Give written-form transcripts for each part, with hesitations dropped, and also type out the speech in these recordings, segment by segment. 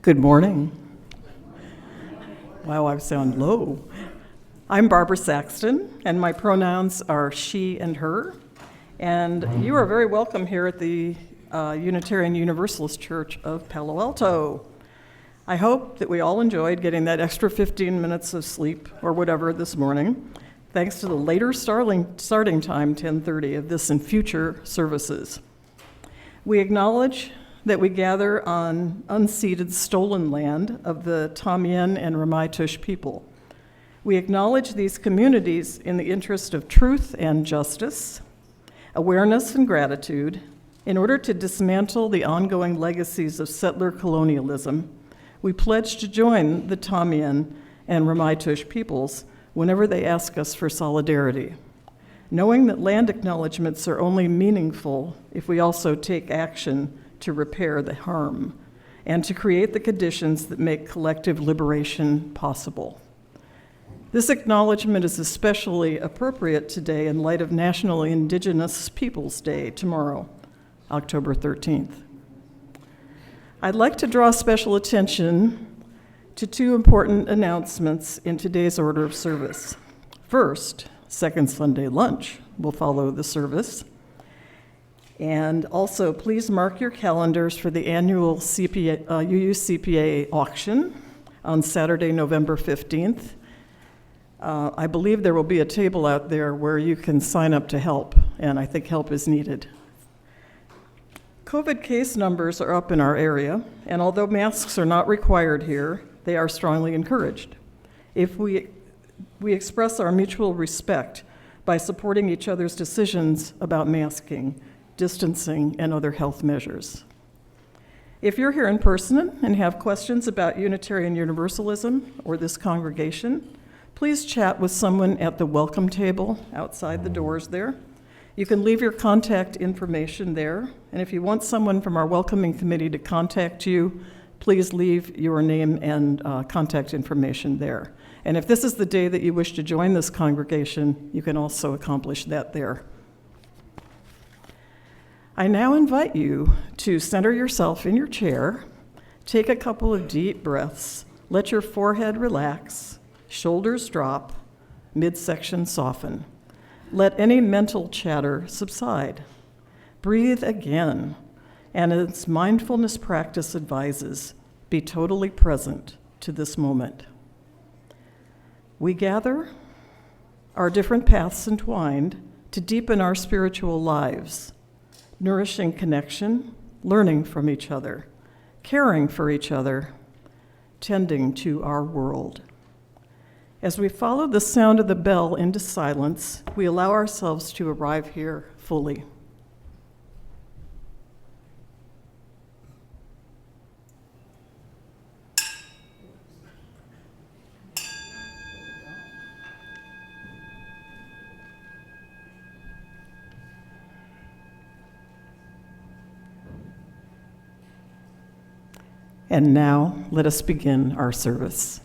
Good morning. Wow, I sound low. I'm Barbara Saxton, and my pronouns are she and her. And you are very welcome here at the Unitarian Universalist Church of Palo Alto. I hope that we all enjoyed getting that extra 15 minutes of sleep or whatever this morning, thanks to the later starting time, 10:30, of this and future services. We acknowledge that we gather on unceded stolen land of the Tamien and Ramaytush people. We acknowledge these communities in the interest of truth and justice, awareness and gratitude, in order to dismantle the ongoing legacies of settler colonialism. We pledge to join the Tamien and Ramaytush peoples whenever they ask us for solidarity, knowing that land acknowledgements are only meaningful if we also take action to repair the harm and to create the conditions that make collective liberation possible. This acknowledgement is especially appropriate today in light of National Indigenous Peoples Day tomorrow, October 13th. I'd like to draw special attention to two important announcements in today's order of service. First, second Sunday lunch will follow the service. And also, please mark your calendars for the annual UUCPA auction on Saturday, November 15th. I believe there will be a table out there where you can sign up to help, and I think help is needed. COVID case numbers are up in our area, and although masks are not required here, they are strongly encouraged. If we express our mutual respect by supporting each other's decisions about masking, distancing, and other health measures. If you're here in person and have questions about Unitarian Universalism or this congregation, please chat with someone at the welcome table outside the doors there. You can leave your contact information there, and if you want someone from our welcoming committee to contact you, please leave your name and contact information there. And if this is the day that you wish to join this congregation, you can also accomplish that there. I now invite you to center yourself in your chair, take a couple of deep breaths, let your forehead relax, shoulders drop, midsection soften. Let any mental chatter subside. Breathe again, and as mindfulness practice advises, be totally present to this moment. We gather, our different paths entwined, to deepen our spiritual lives, nourishing connection, learning from each other, caring for each other, tending to our world. As we follow the sound of the bell into silence, we allow ourselves to arrive here fully. And now, let us begin our service.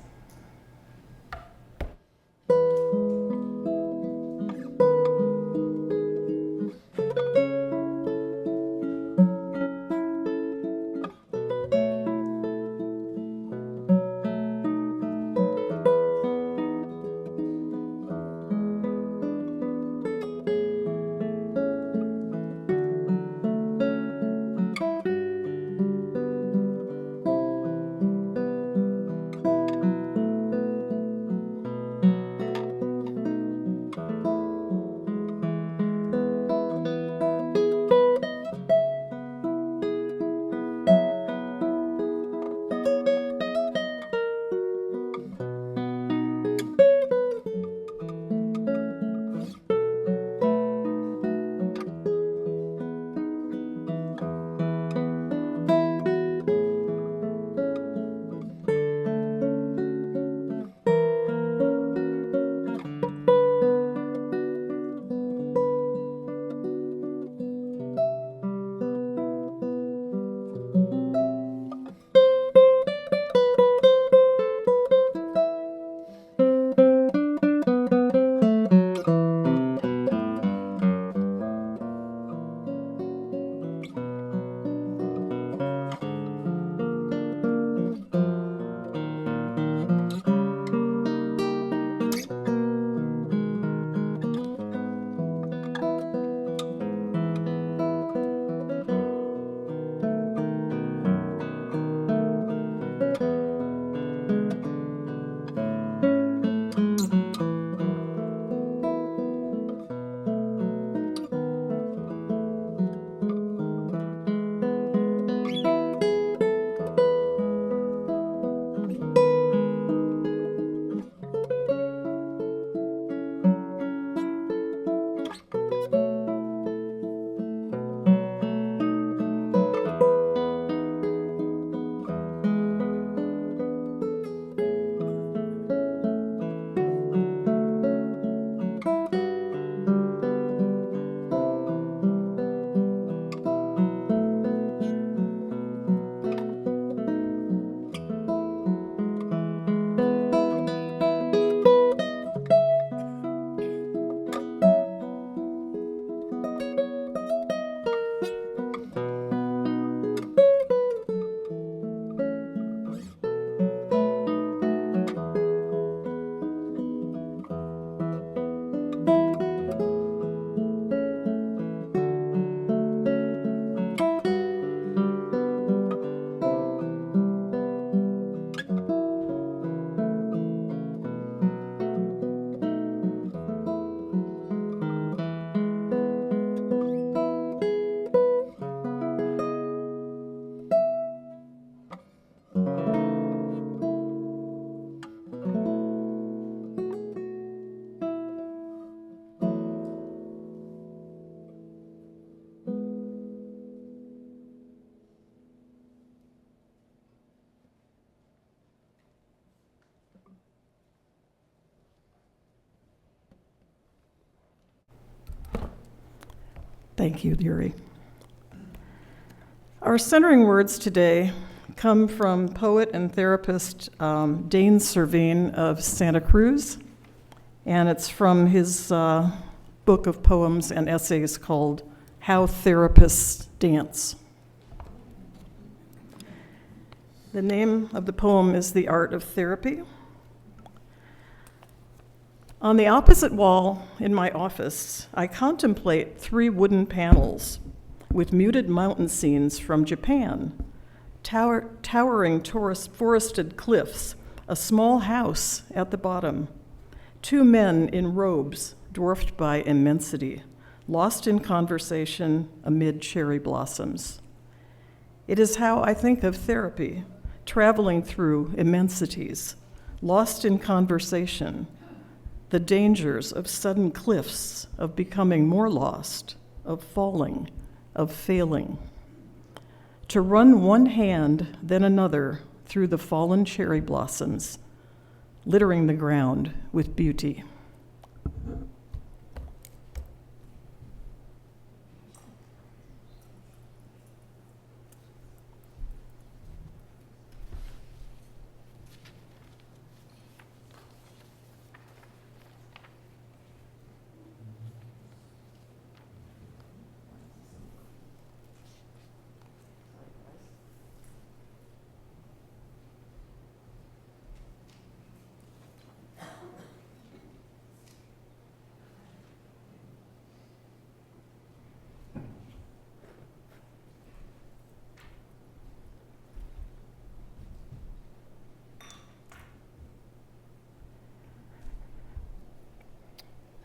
Thank you, Yuri. Our centering words today come from poet and therapist Dane Servine of Santa Cruz, and it's from his book of poems and essays called How Therapists Dance. The name of the poem is The Art of Therapy. On the opposite wall in my office, I contemplate 3 wooden panels with muted mountain scenes from Japan, towering forested cliffs, a small house at the bottom, 2 men in robes dwarfed by immensity, lost in conversation amid cherry blossoms. It is how I think of therapy, traveling through immensities, lost in conversation, the dangers of sudden cliffs, of becoming more lost, of falling, of failing. To run one hand, then another, through the fallen cherry blossoms, littering the ground with beauty.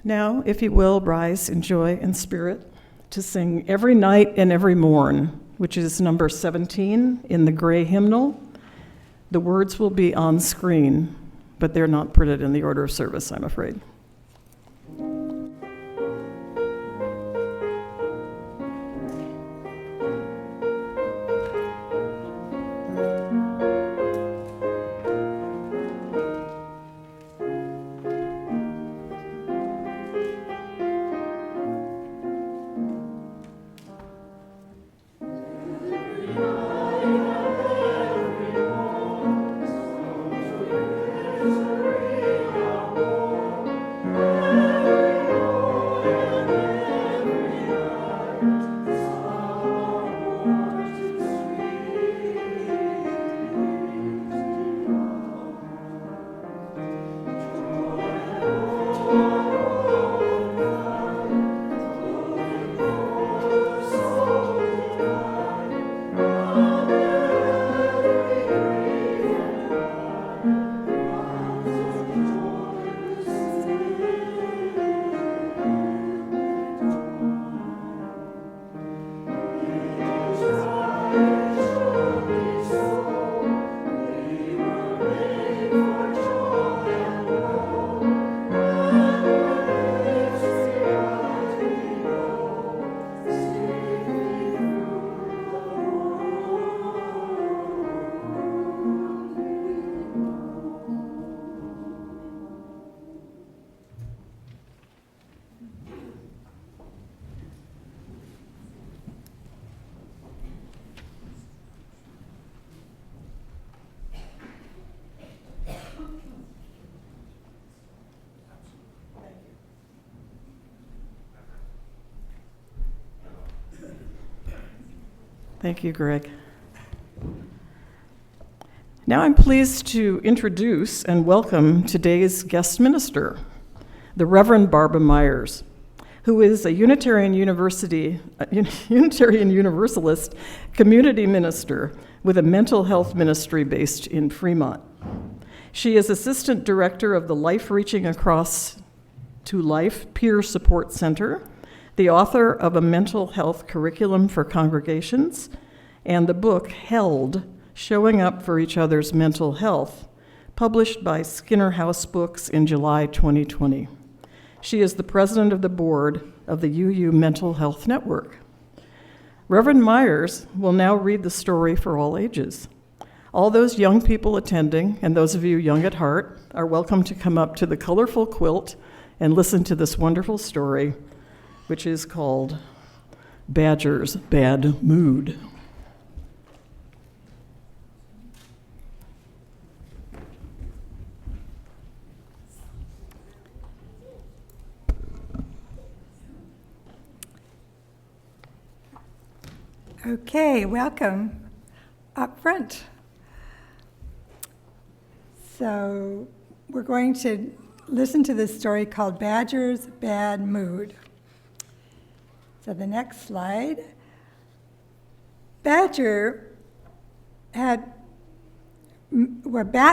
Now, if you will, rise in joy and spirit to sing Every Night and Every Morn, which is number 17 in the gray hymnal. The words will be on screen, but they're not printed in the order of service, I'm afraid. Thank you, Greg. Now I'm pleased to introduce and welcome today's guest minister, the Reverend Barbara Meyers, who is a Unitarian Universalist community minister with a mental health ministry based in Fremont. She is assistant director of the Life Reaching Across to Life Peer Support Center, the author of a mental health curriculum for congregations, and the book Held, Showing Up for Each Other's Mental Health, published by Skinner House Books in July 2020. She is the president of the board of the UU Mental Health Network. Reverend Meyers will now read the story for all ages. All those young people attending, and those of you young at heart, are welcome to come up to the colorful quilt and listen to this wonderful story, which is called Badger's Bad Mood. Okay, welcome up front. So we're going to listen to this story called Badger's Bad Mood. So the next slide. Bat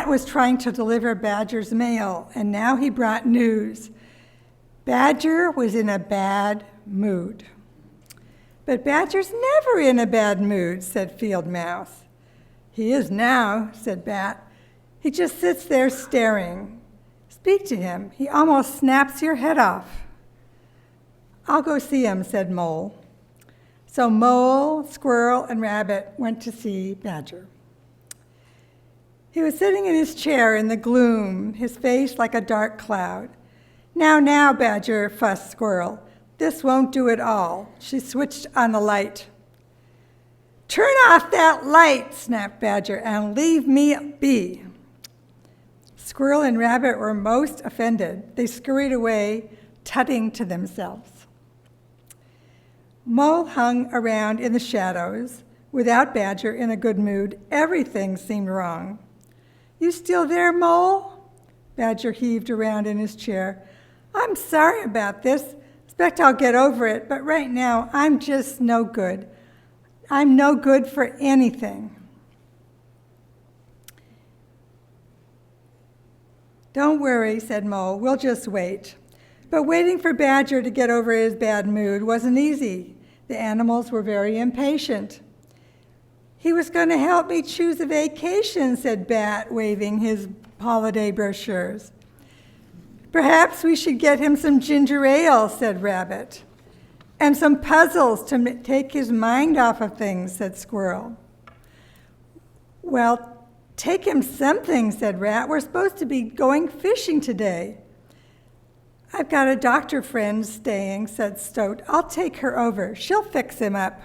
was trying to deliver Badger's mail, and now he brought news. Badger was in a bad mood. But Badger's never in a bad mood, said Field Mouse. He is now, said Bat. He just sits there staring. Speak to him. He almost snaps your head off. I'll go see him, said Mole. So Mole, Squirrel, and Rabbit went to see Badger. He was sitting in his chair in the gloom, his face like a dark cloud. Now, Badger, fussed Squirrel. This won't do at all. She switched on the light. Turn off that light, snapped Badger, and leave me be. Squirrel and Rabbit were most offended. They scurried away, tutting to themselves. Mole hung around in the shadows. Without Badger in a good mood, everything seemed wrong. You still there, Mole? Badger heaved around in his chair. I'm sorry about this. Expect I'll get over it, but right now I'm just no good. I'm no good for anything. Don't worry, said Mole. We'll just wait. But waiting for Badger to get over his bad mood wasn't easy. The animals were very impatient. He was going to help me choose a vacation, said Bat, waving his holiday brochures. Perhaps we should get him some ginger ale, said Rabbit. And some puzzles to take his mind off of things, said Squirrel. Well, take him something, said Rat. We're supposed to be going fishing today. I've got a doctor friend staying, said Stoat. I'll take her over. She'll fix him up.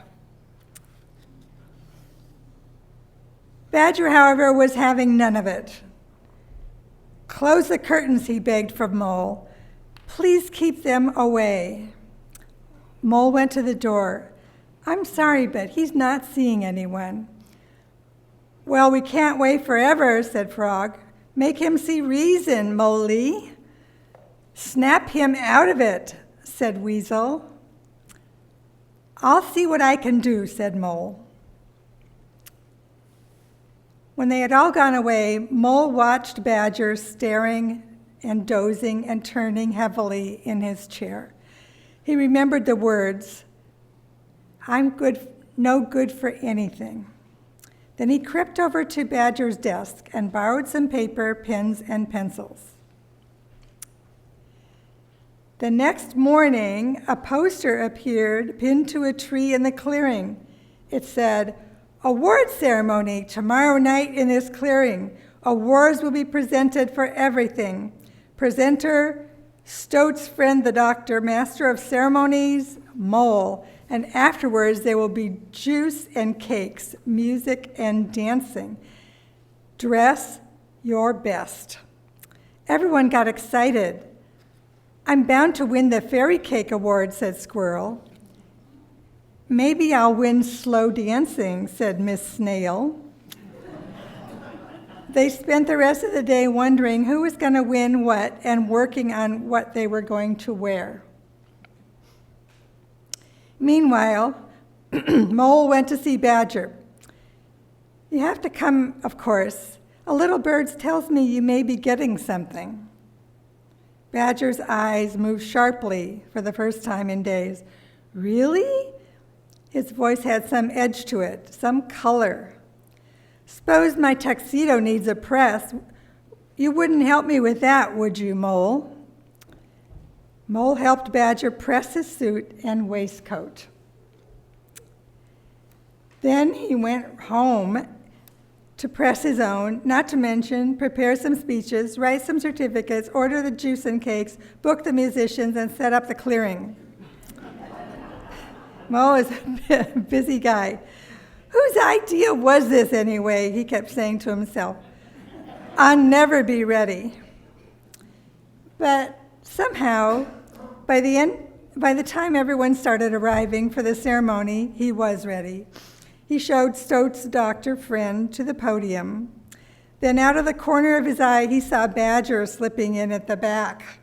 Badger, however, was having none of it. Close the curtains, he begged from Mole. Please keep them away. Mole went to the door. I'm sorry, but he's not seeing anyone. Well, we can't wait forever, said Frog. Make him see reason, Mole. Snap him out of it, said Weasel. I'll see what I can do, said Mole. When they had all gone away, Mole watched Badger staring and dozing and turning heavily in his chair. He remembered the words, I'm no good for anything. Then he crept over to Badger's desk and borrowed some paper, pens, and pencils. The next morning, a poster appeared pinned to a tree in the clearing. It said, Award ceremony tomorrow night in this clearing. Awards will be presented for everything. Presenter, Stoat's friend the doctor, master of ceremonies, Mole. And afterwards there will be juice and cakes, music and dancing. Dress your best. Everyone got excited. I'm bound to win the Fairy Cake Award, said Squirrel. Maybe I'll win slow dancing, said Miss Snail. They spent the rest of the day wondering who was going to win what and working on what they were going to wear. Meanwhile, Mole went to see Badger. You have to come, of course. A little bird tells me you may be getting something. Badger's eyes moved sharply for the first time in days. Really? His voice had some edge to it, some color. Suppose my tuxedo needs a press. You wouldn't help me with that, would you, Mole? Mole helped Badger press his suit and waistcoat. Then he went home to press his own, not to mention prepare some speeches, write some certificates, order the juice and cakes, book the musicians, and set up the clearing. Mo is a busy guy. Whose idea was this anyway? He kept saying to himself. I'll never be ready. But somehow, by the time everyone started arriving for the ceremony, he was ready. He showed Stoat's doctor friend to the podium. Then out of the corner of his eye, he saw Badger slipping in at the back.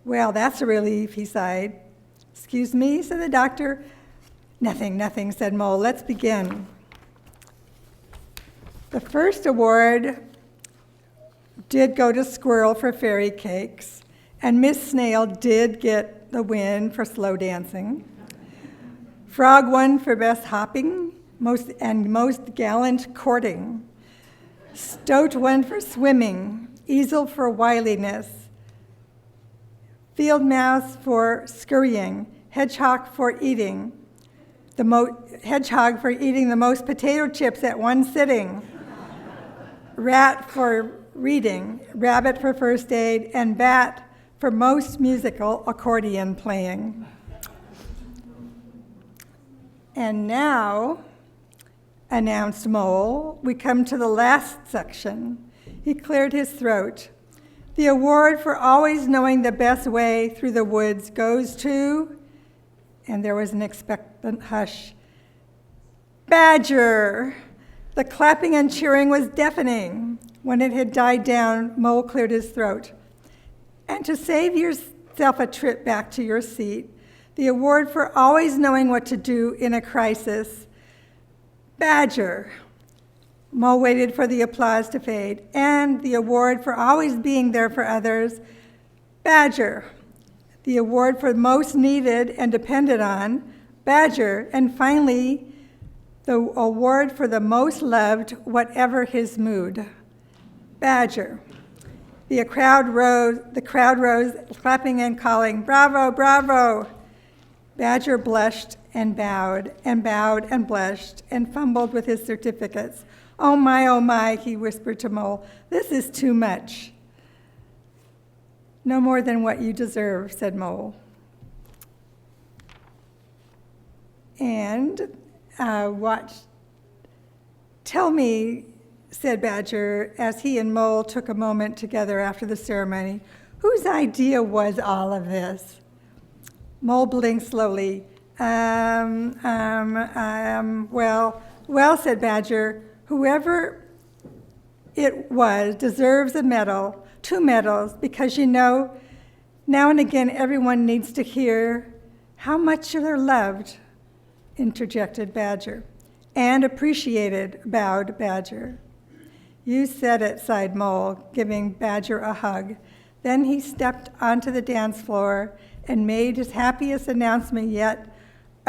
Well, that's a relief, he sighed. Excuse me, said the doctor. Nothing, said Mole. Let's begin. The first award did go to Squirrel for fairy cakes, and Miss Snail did get the win for slow dancing. Frog won for best hopping, most gallant courting. Stoat won for swimming, Easel for wiliness, Field Mouse for scurrying, Hedgehog for eating the most potato chips at one sitting, Rat for reading, Rabbit for first aid, and Bat for most musical accordion playing. And now, announced Mole, we come to the last section. He cleared his throat. The award for always knowing the best way through the woods goes to, and there was an expectant hush, Badger. The clapping and cheering was deafening. When it had died down, Mole cleared his throat. And to save yourself a trip back to your seat, the award for always knowing what to do in a crisis, Badger. Mole waited for the applause to fade. And the award for always being there for others, Badger. The award for most needed and depended on, Badger. And finally, the award for the most loved, whatever his mood, Badger. The crowd rose, clapping and calling, bravo, bravo. Badger blushed and bowed and bowed and blushed and fumbled with his certificates. Oh my, he whispered to Mole, this is too much. No more than what you deserve, said Mole. And tell me, said Badger, as he and Mole took a moment together after the ceremony, whose idea was all of this? Mole blinked slowly. Well, said Badger, whoever it was deserves a medal, 2 medals, because you know, now and again everyone needs to hear how much they're loved, interjected Badger. And appreciated, bowed Badger. You said it, sighed Mole, giving Badger a hug. Then he stepped onto the dance floor and made his happiest announcement yet.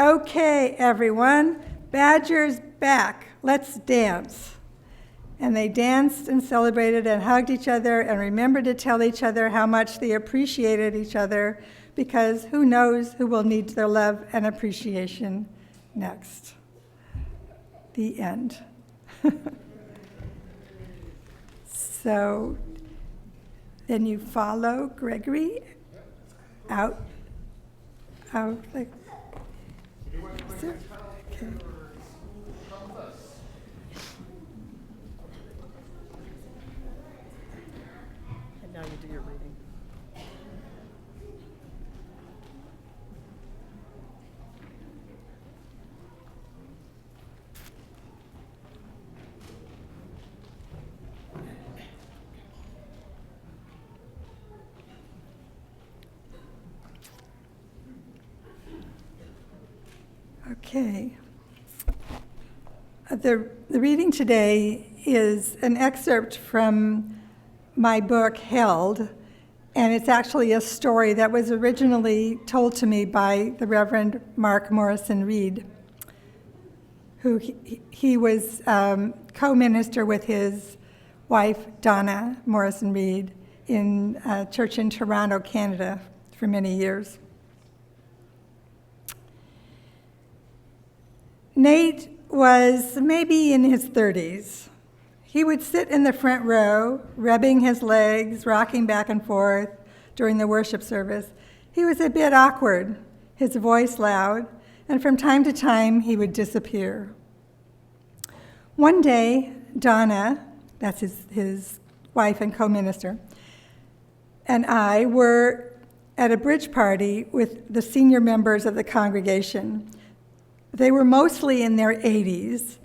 Okay, everyone, Badger's back. Let's dance. And they danced and celebrated and hugged each other and remembered to tell each other how much they appreciated each other, because who knows who will need their love and appreciation next. The end. So then you follow Gregory out. Like, so, okay. And now you do your reading. Okay. The reading today is an excerpt from my book, Held, and it's actually a story that was originally told to me by the Reverend Mark Morrison Reed, who he was co-minister with his wife, Donna Morrison Reed, in a church in Toronto, Canada, for many years. Nate was maybe in his 30s. He would sit in the front row, rubbing his legs, rocking back and forth during the worship service. He was a bit awkward, his voice loud, and from time to time he would disappear. One day, Donna, that's his wife and co-minister, and I were at a bridge party with the senior members of the congregation. They were mostly in their 80s,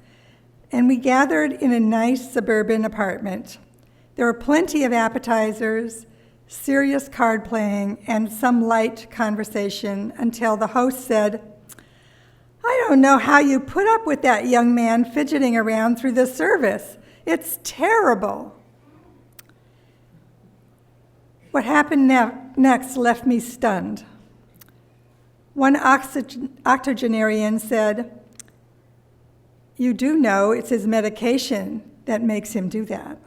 and we gathered in a nice suburban apartment. There were plenty of appetizers, serious card playing, and some light conversation until the host said, "I don't know how you put up with that young man fidgeting around through the service. It's terrible." What happened next left me stunned. One octogenarian said, "You do know it's his medication that makes him do that."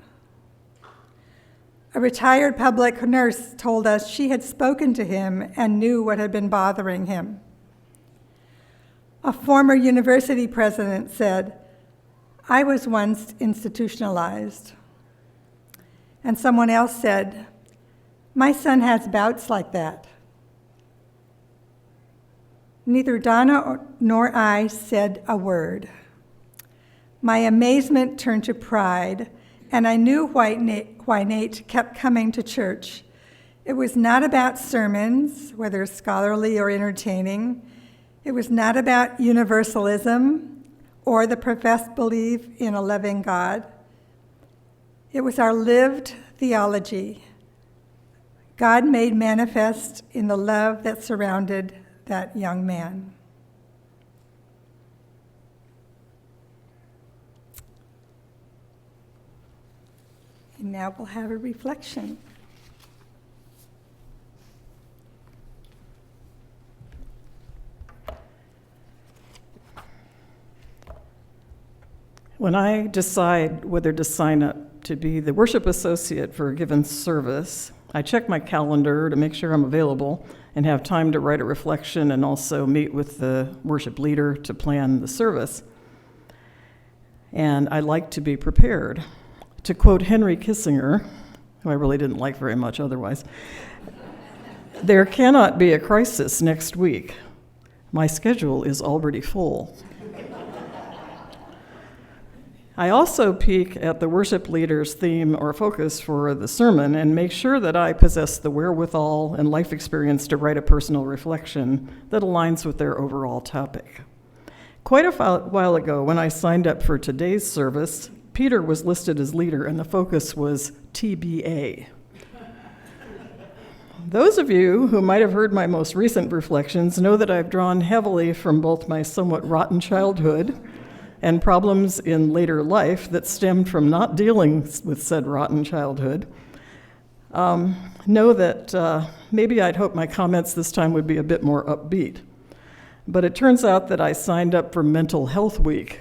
A retired public nurse told us she had spoken to him and knew what had been bothering him. A former university president said, "I was once institutionalized." And someone else said, "My son has bouts like that." Neither Donna nor I said a word. My amazement turned to pride, and I knew why Nate kept coming to church. It was not about sermons, whether scholarly or entertaining. It was not about universalism or the professed belief in a loving God. It was our lived theology, God made manifest in the love that surrounded that young man. And now we'll have a reflection. When I decide whether to sign up to be the worship associate for a given service, I check my calendar to make sure I'm available and have time to write a reflection and also meet with the worship leader to plan the service. And I like to be prepared. To quote Henry Kissinger, who I really didn't like very much otherwise, "There cannot be a crisis next week. My schedule is already full." I also peek at the worship leader's theme or focus for the sermon and make sure that I possess the wherewithal and life experience to write a personal reflection that aligns with their overall topic. Quite a while ago, when I signed up for today's service, Peter was listed as leader and the focus was TBA. Those of you who might have heard my most recent reflections know that I've drawn heavily from both my somewhat rotten childhood and problems in later life that stemmed from not dealing with said rotten childhood. Know that maybe I'd hoped my comments this time would be a bit more upbeat. But it turns out that I signed up for Mental Health Week.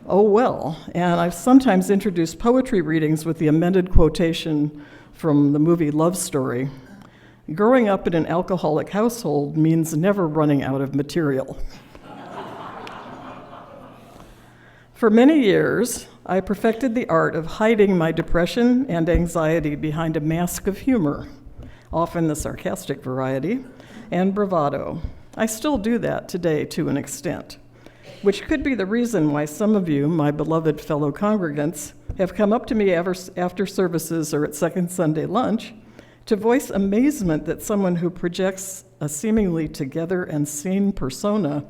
Oh well, and I've sometimes introduced poetry readings with the amended quotation from the movie Love Story. Growing up in an alcoholic household means never running out of material. For many years, I perfected the art of hiding my depression and anxiety behind a mask of humor, often the sarcastic variety, and bravado. I still do that today to an extent, which could be the reason why some of you, my beloved fellow congregants, have come up to me after services or at Second Sunday lunch to voice amazement that someone who projects a seemingly together and sane persona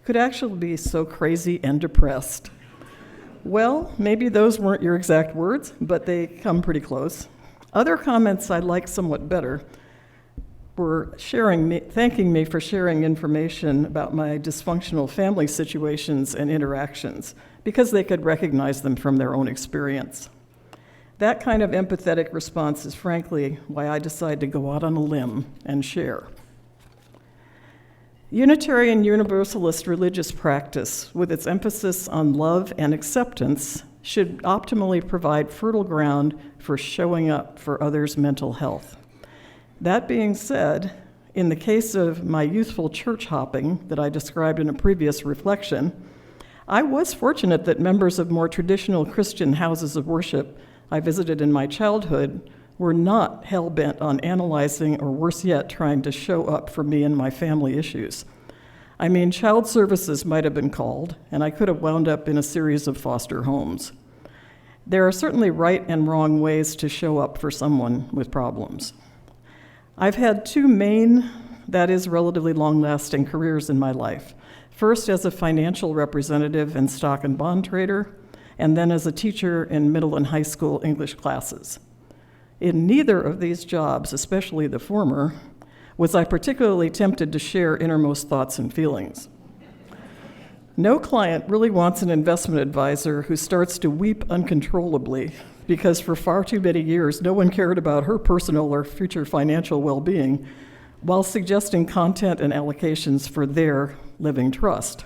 could actually be so crazy and depressed. Well, maybe those weren't your exact words, but they come pretty close. Other comments I like somewhat better were thanking me for sharing information about my dysfunctional family situations and interactions because they could recognize them from their own experience. That kind of empathetic response is frankly why I decided to go out on a limb and share. Unitarian Universalist religious practice, with its emphasis on love and acceptance, should optimally provide fertile ground for showing up for others' mental health. That being said, in the case of my youthful church hopping that I described in a previous reflection, I was fortunate that members of more traditional Christian houses of worship I visited in my childhood were not hell-bent on analyzing or, worse yet, trying to show up for me and my family issues. I mean, child services might have been called, and I could have wound up in a series of foster homes. There are certainly right and wrong ways to show up for someone with problems. I've had two main, that is, relatively long-lasting careers in my life. First as a financial representative and stock and bond trader, and then as a teacher in middle and high school English classes. In neither of these jobs, especially the former, was I particularly tempted to share innermost thoughts and feelings. No client really wants an investment advisor who starts to weep uncontrollably because for far too many years no one cared about her personal or future financial well-being while suggesting content and allocations for their living trust.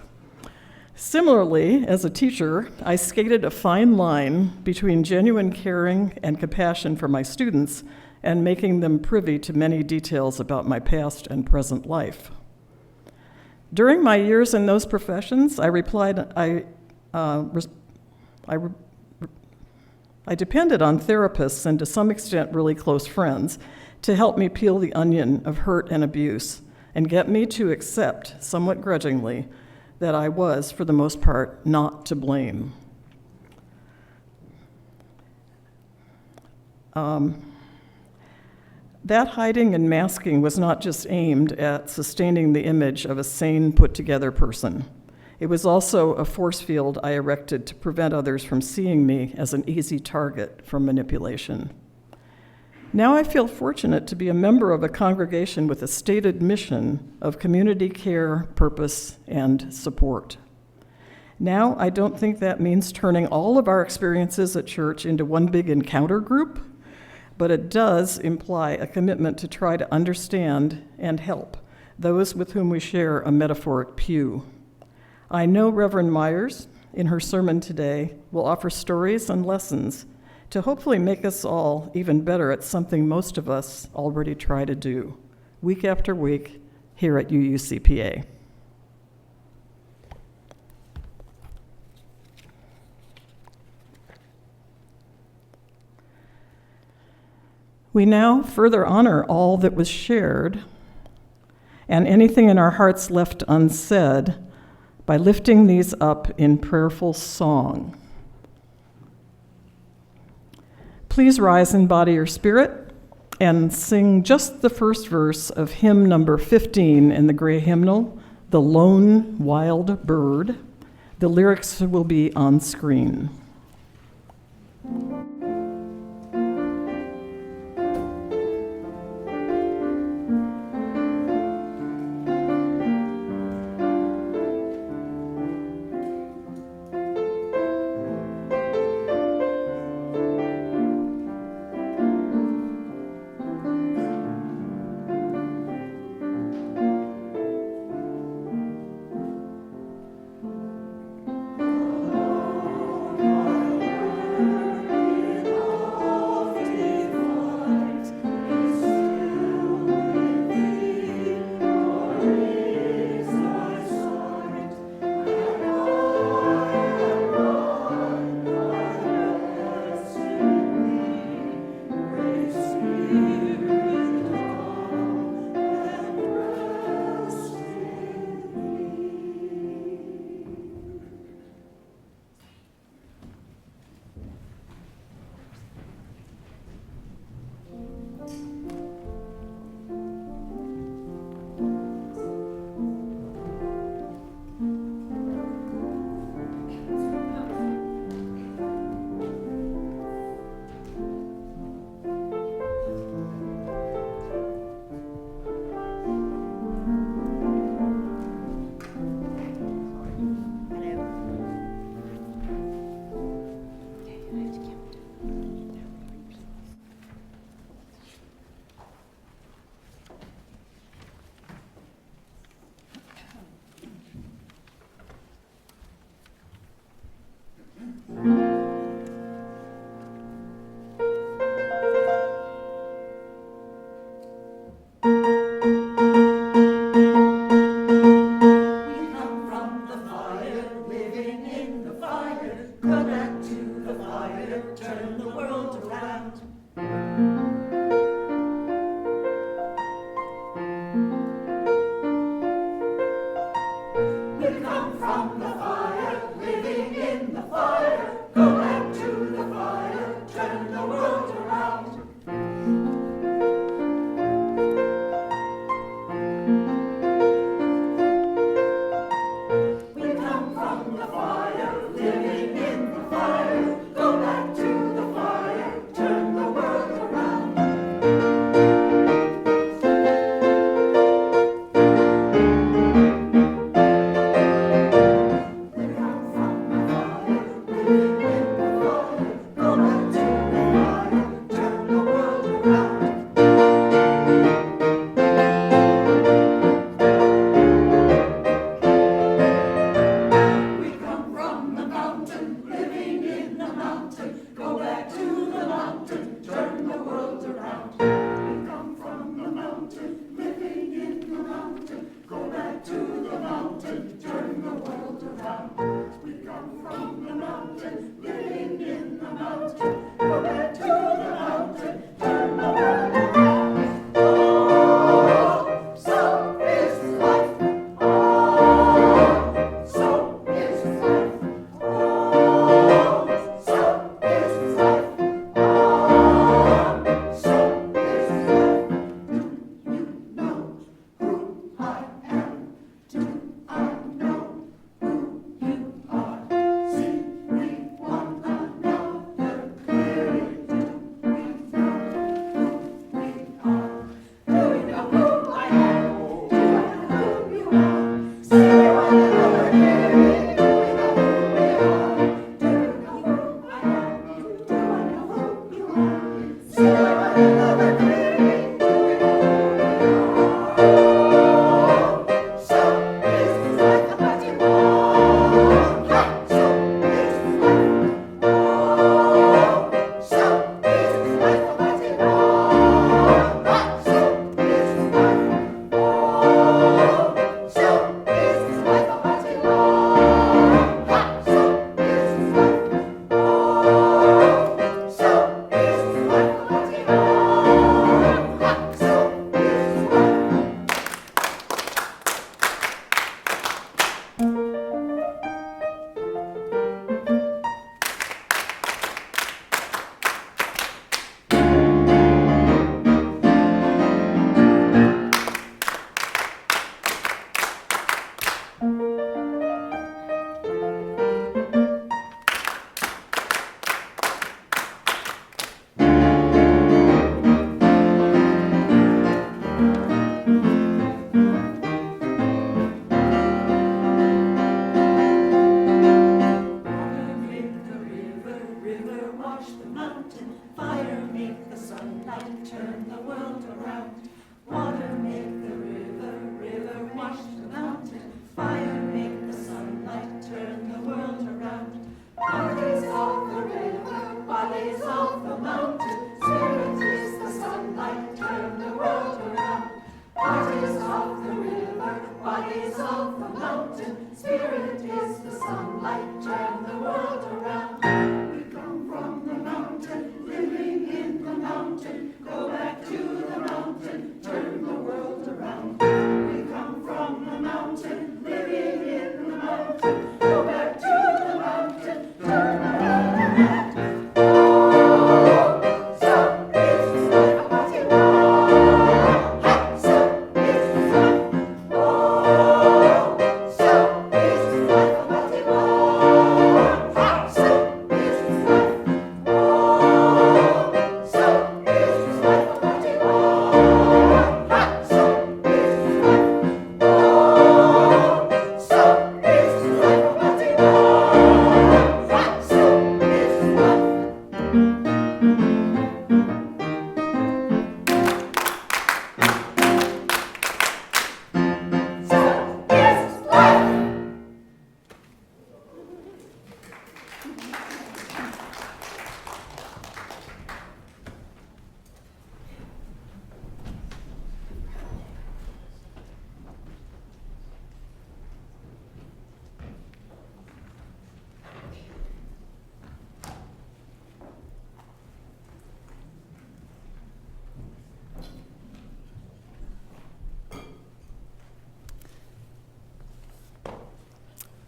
Similarly, as a teacher, I skated a fine line between genuine caring and compassion for my students and making them privy to many details about my past and present life. During my years in those professions, I depended on therapists and to some extent really close friends to help me peel the onion of hurt and abuse and get me to accept, somewhat grudgingly, that I was, for the most part, not to blame. That hiding and masking was not just aimed at sustaining the image of a sane, put-together person. It was also a force field I erected to prevent others from seeing me as an easy target for manipulation. Now I feel fortunate to be a member of a congregation with a stated mission of community care, purpose, and support. Now I don't think that means turning all of our experiences at church into one big encounter group, but it does imply a commitment to try to understand and help those with whom we share a metaphoric pew. I know Reverend Meyers, in her sermon today, will offer stories and lessons to hopefully make us all even better at something most of us already try to do, week after week, here at UUCPA. We now further honor all that was shared and anything in our hearts left unsaid by lifting these up in prayerful song. Please rise in body or spirit and sing just the first verse of hymn number 15 in the gray hymnal, The Lone Wild Bird. The lyrics will be on screen.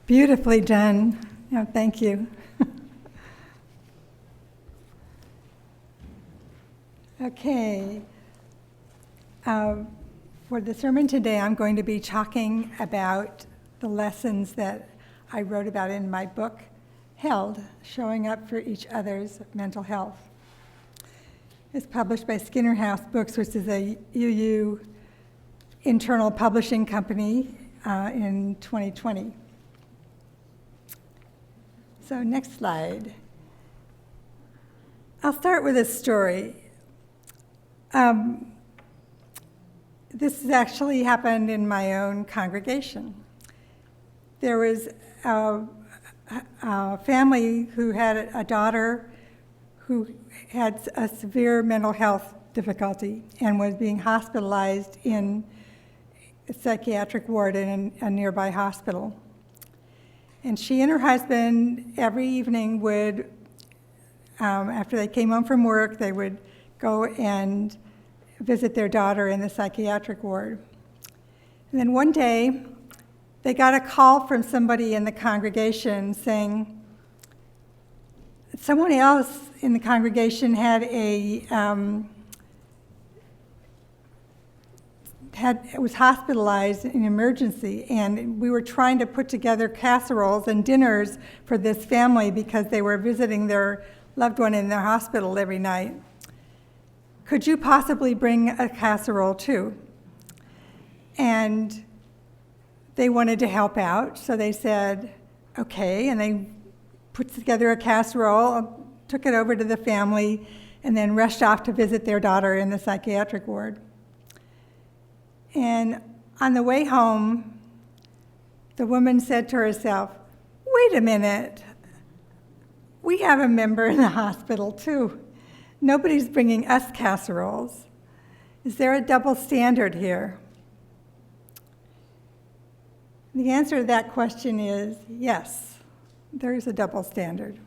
Beautifully done. No, thank you. Okay. For the sermon today, I'm going to be talking about the lessons that I wrote about in my book, Held, Showing Up for Each Other's Mental Health. It's published by Skinner House Books, which is a UU internal publishing company in 2020. So next slide. I'll start with a story. This has actually happened in my own congregation. There was a family who had a daughter who had a severe mental health difficulty and was being hospitalized in a psychiatric ward in a nearby hospital. And she and her husband every evening would, after they came home from work, they would go and visit their daughter in the psychiatric ward. And then one day, they got a call from somebody in the congregation saying someone else in the congregation was hospitalized in emergency, and we were trying to put together casseroles and dinners for this family because they were visiting their loved one in their hospital every night. Could you possibly bring a casserole too? And they wanted to help out, so they said, okay, and they put together a casserole, took it over to the family, and then rushed off to visit their daughter in the psychiatric ward. And on the way home, the woman said to herself, wait a minute, we have a member in the hospital too. Nobody's bringing us casseroles. Is there a double standard here? The answer to that question is yes, there is a double standard.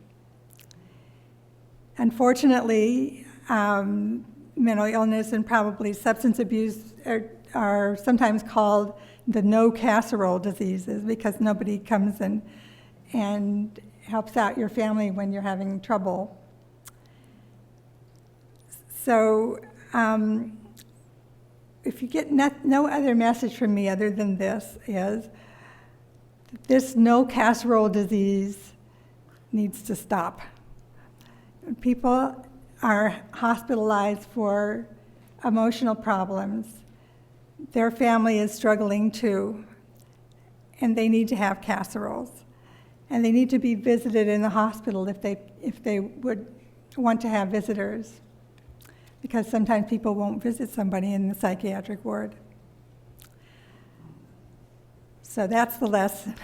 Unfortunately, mental illness and probably substance abuse are sometimes called the no casserole diseases because nobody comes and helps out your family when you're having trouble. So if you get no other message from me other than this is this no casserole disease needs to stop. People are hospitalized for emotional problems. Their family is struggling too, and they need to have casseroles. And they need to be visited in the hospital if they would want to have visitors, because sometimes people won't visit somebody in the psychiatric ward. So that's the lesson.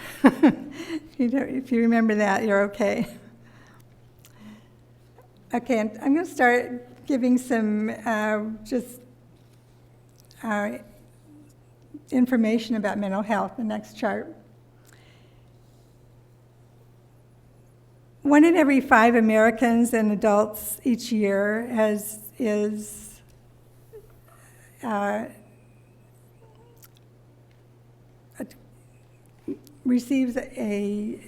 If you remember that, you're okay. Okay, I'm going to start giving some information about mental health, the next chart. 1 in every 5 Americans and adults each year receives a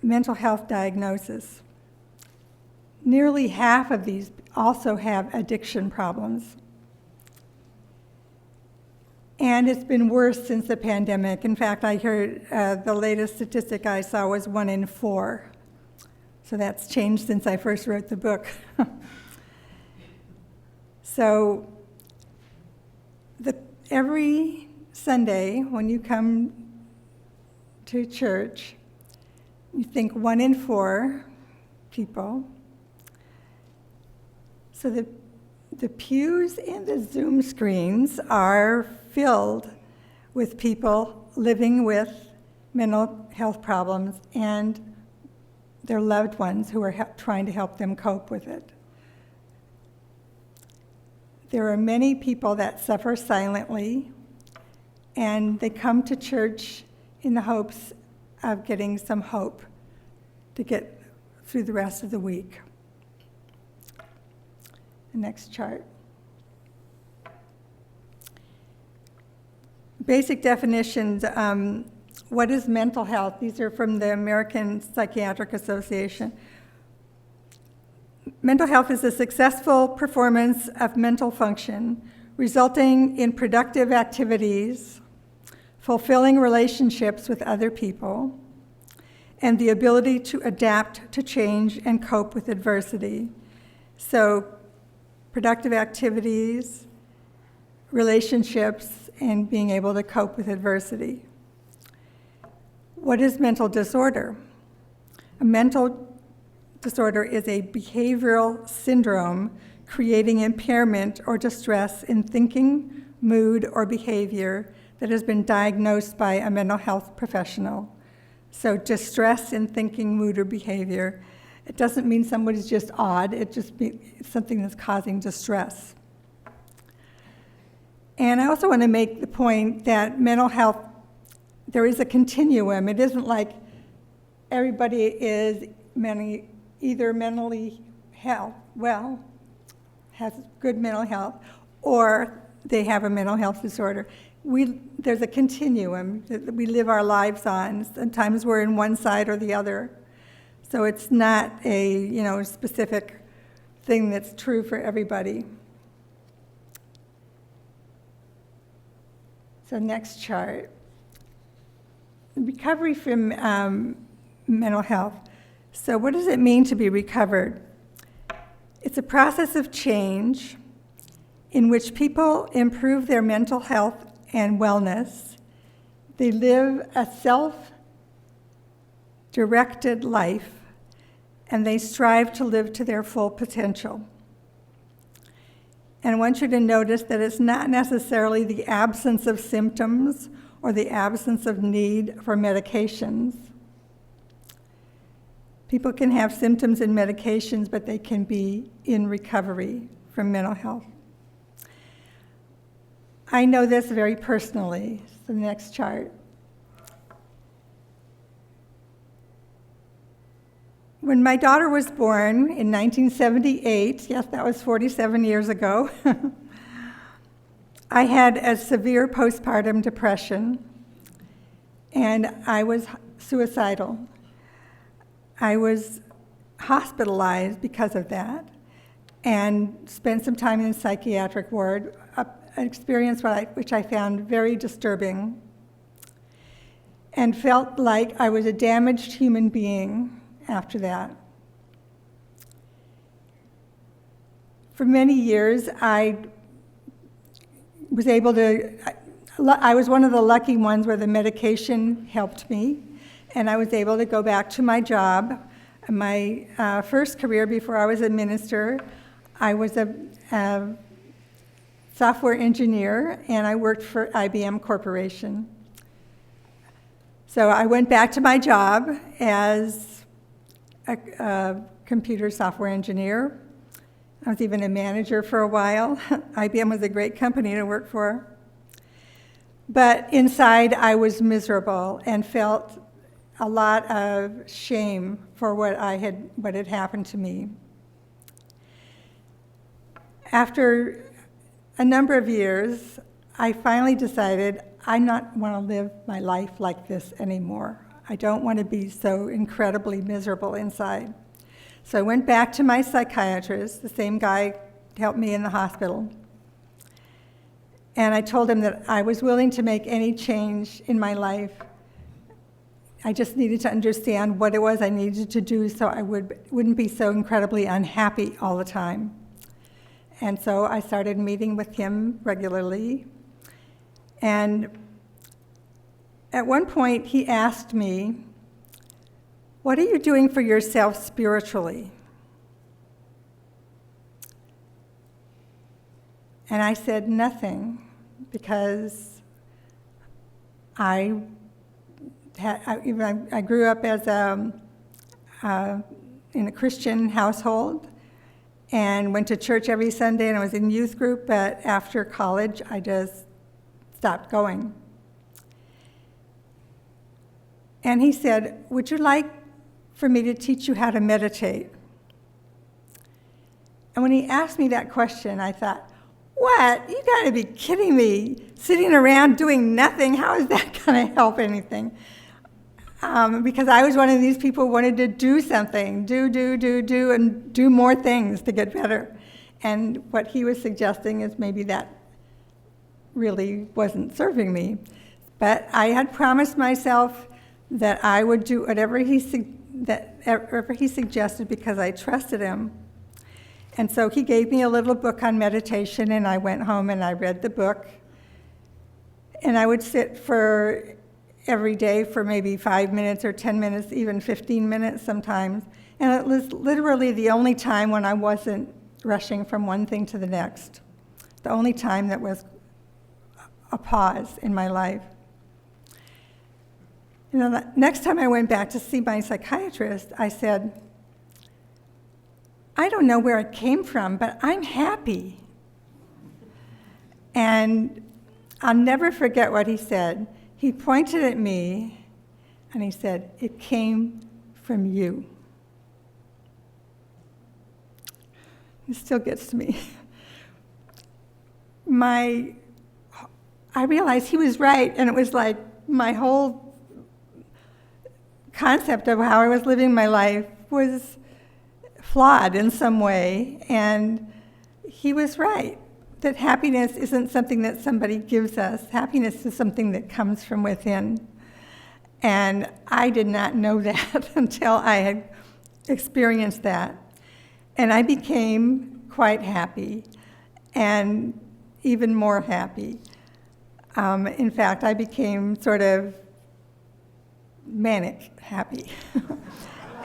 mental health diagnosis. Nearly half of these also have addiction problems. And it's been worse since the pandemic. In fact, I heard the latest statistic I saw was 1 in 4. So that's changed since I first wrote the book. So every Sunday when you come to church, you think 1 in 4 people. So the pews and the Zoom screens are filled with people living with mental health problems and their loved ones who are trying to help them cope with it. There are many people that suffer silently, and they come to church in the hopes of getting some hope to get through the rest of the week. The next chart. Basic definitions. what is mental health? These are from the American Psychiatric Association. Mental health is a successful performance of mental function, resulting in productive activities, fulfilling relationships with other people, and the ability to adapt to change and cope with adversity. So, productive activities, relationships, and being able to cope with adversity. What is mental disorder? A mental disorder is a behavioral syndrome creating impairment or distress in thinking, mood, or behavior that has been diagnosed by a mental health professional. So distress in thinking, mood, or behavior. It doesn't mean somebody's just odd, it just means something that's causing distress. And I also want to make the point that mental health, there is a continuum. It isn't like everybody is either mentally well, has good mental health, or they have a mental health disorder. There's a continuum that we live our lives on. Sometimes we're in one side or the other. So it's not a specific thing that's true for everybody. So next chart. Recovery from mental health. So what does it mean to be recovered? It's a process of change in which people improve their mental health and wellness. They live a self-directed life, and they strive to live to their full potential. And I want you to notice that it's not necessarily the absence of symptoms or the absence of need for medications. People can have symptoms and medications, but they can be in recovery from mental health. I know this very personally. So the next chart. When my daughter was born in 1978, yes, that was 47 years ago, I had a severe postpartum depression, and I was suicidal. I was hospitalized because of that and spent some time in the psychiatric ward, an experience which I found very disturbing, and felt like I was a damaged human being after that. For many years, I was one of the lucky ones where the medication helped me, and I was able to go back to my job. My first career before I was a minister, I was a software engineer, and I worked for IBM Corporation. So I went back to my job as a computer software engineer. I was even a manager for a while. IBM was a great company to work for. But inside, I was miserable and felt a lot of shame for what had happened to me. After a number of years, I finally decided I not want to live my life like this anymore. I don't want to be so incredibly miserable inside. So I went back to my psychiatrist, the same guy helped me in the hospital, and I told him that I was willing to make any change in my life. I just needed to understand what it was I needed to do so I wouldn't be so incredibly unhappy all the time. And so I started meeting with him regularly. And at one point, he asked me, "What are you doing for yourself spiritually?" And I said nothing, because I grew up as in a Christian household and went to church every Sunday, and I was in youth group, but after college, I just stopped going. And he said, "Would you like for me to teach you how to meditate?" And when he asked me that question, I thought, what? You gotta be kidding me. Sitting around doing nothing, how is that gonna help anything? because I was one of these people who wanted to do something, and do more things to get better. And what he was suggesting is maybe that really wasn't serving me. But I had promised myself that I would do whatever he suggested because I trusted him. And so he gave me a little book on meditation, and I went home and I read the book. And I would sit for every day for maybe 5 minutes or 10 minutes, even 15 minutes sometimes. And it was literally the only time when I wasn't rushing from one thing to the next. The only time that was a pause in my life. You know, the next time I went back to see my psychiatrist, I said, I don't know where it came from, but I'm happy. And I'll never forget what he said. He pointed at me and he said, it came from you. It still gets to me. I realized he was right, and it was like my whole concept of how I was living my life was flawed in some way, and he was right, that happiness isn't something that somebody gives us. Happiness is something that comes from within. And I did not know that until I had experienced that. And I became quite happy, and even more happy. In fact, I became sort of manic happy.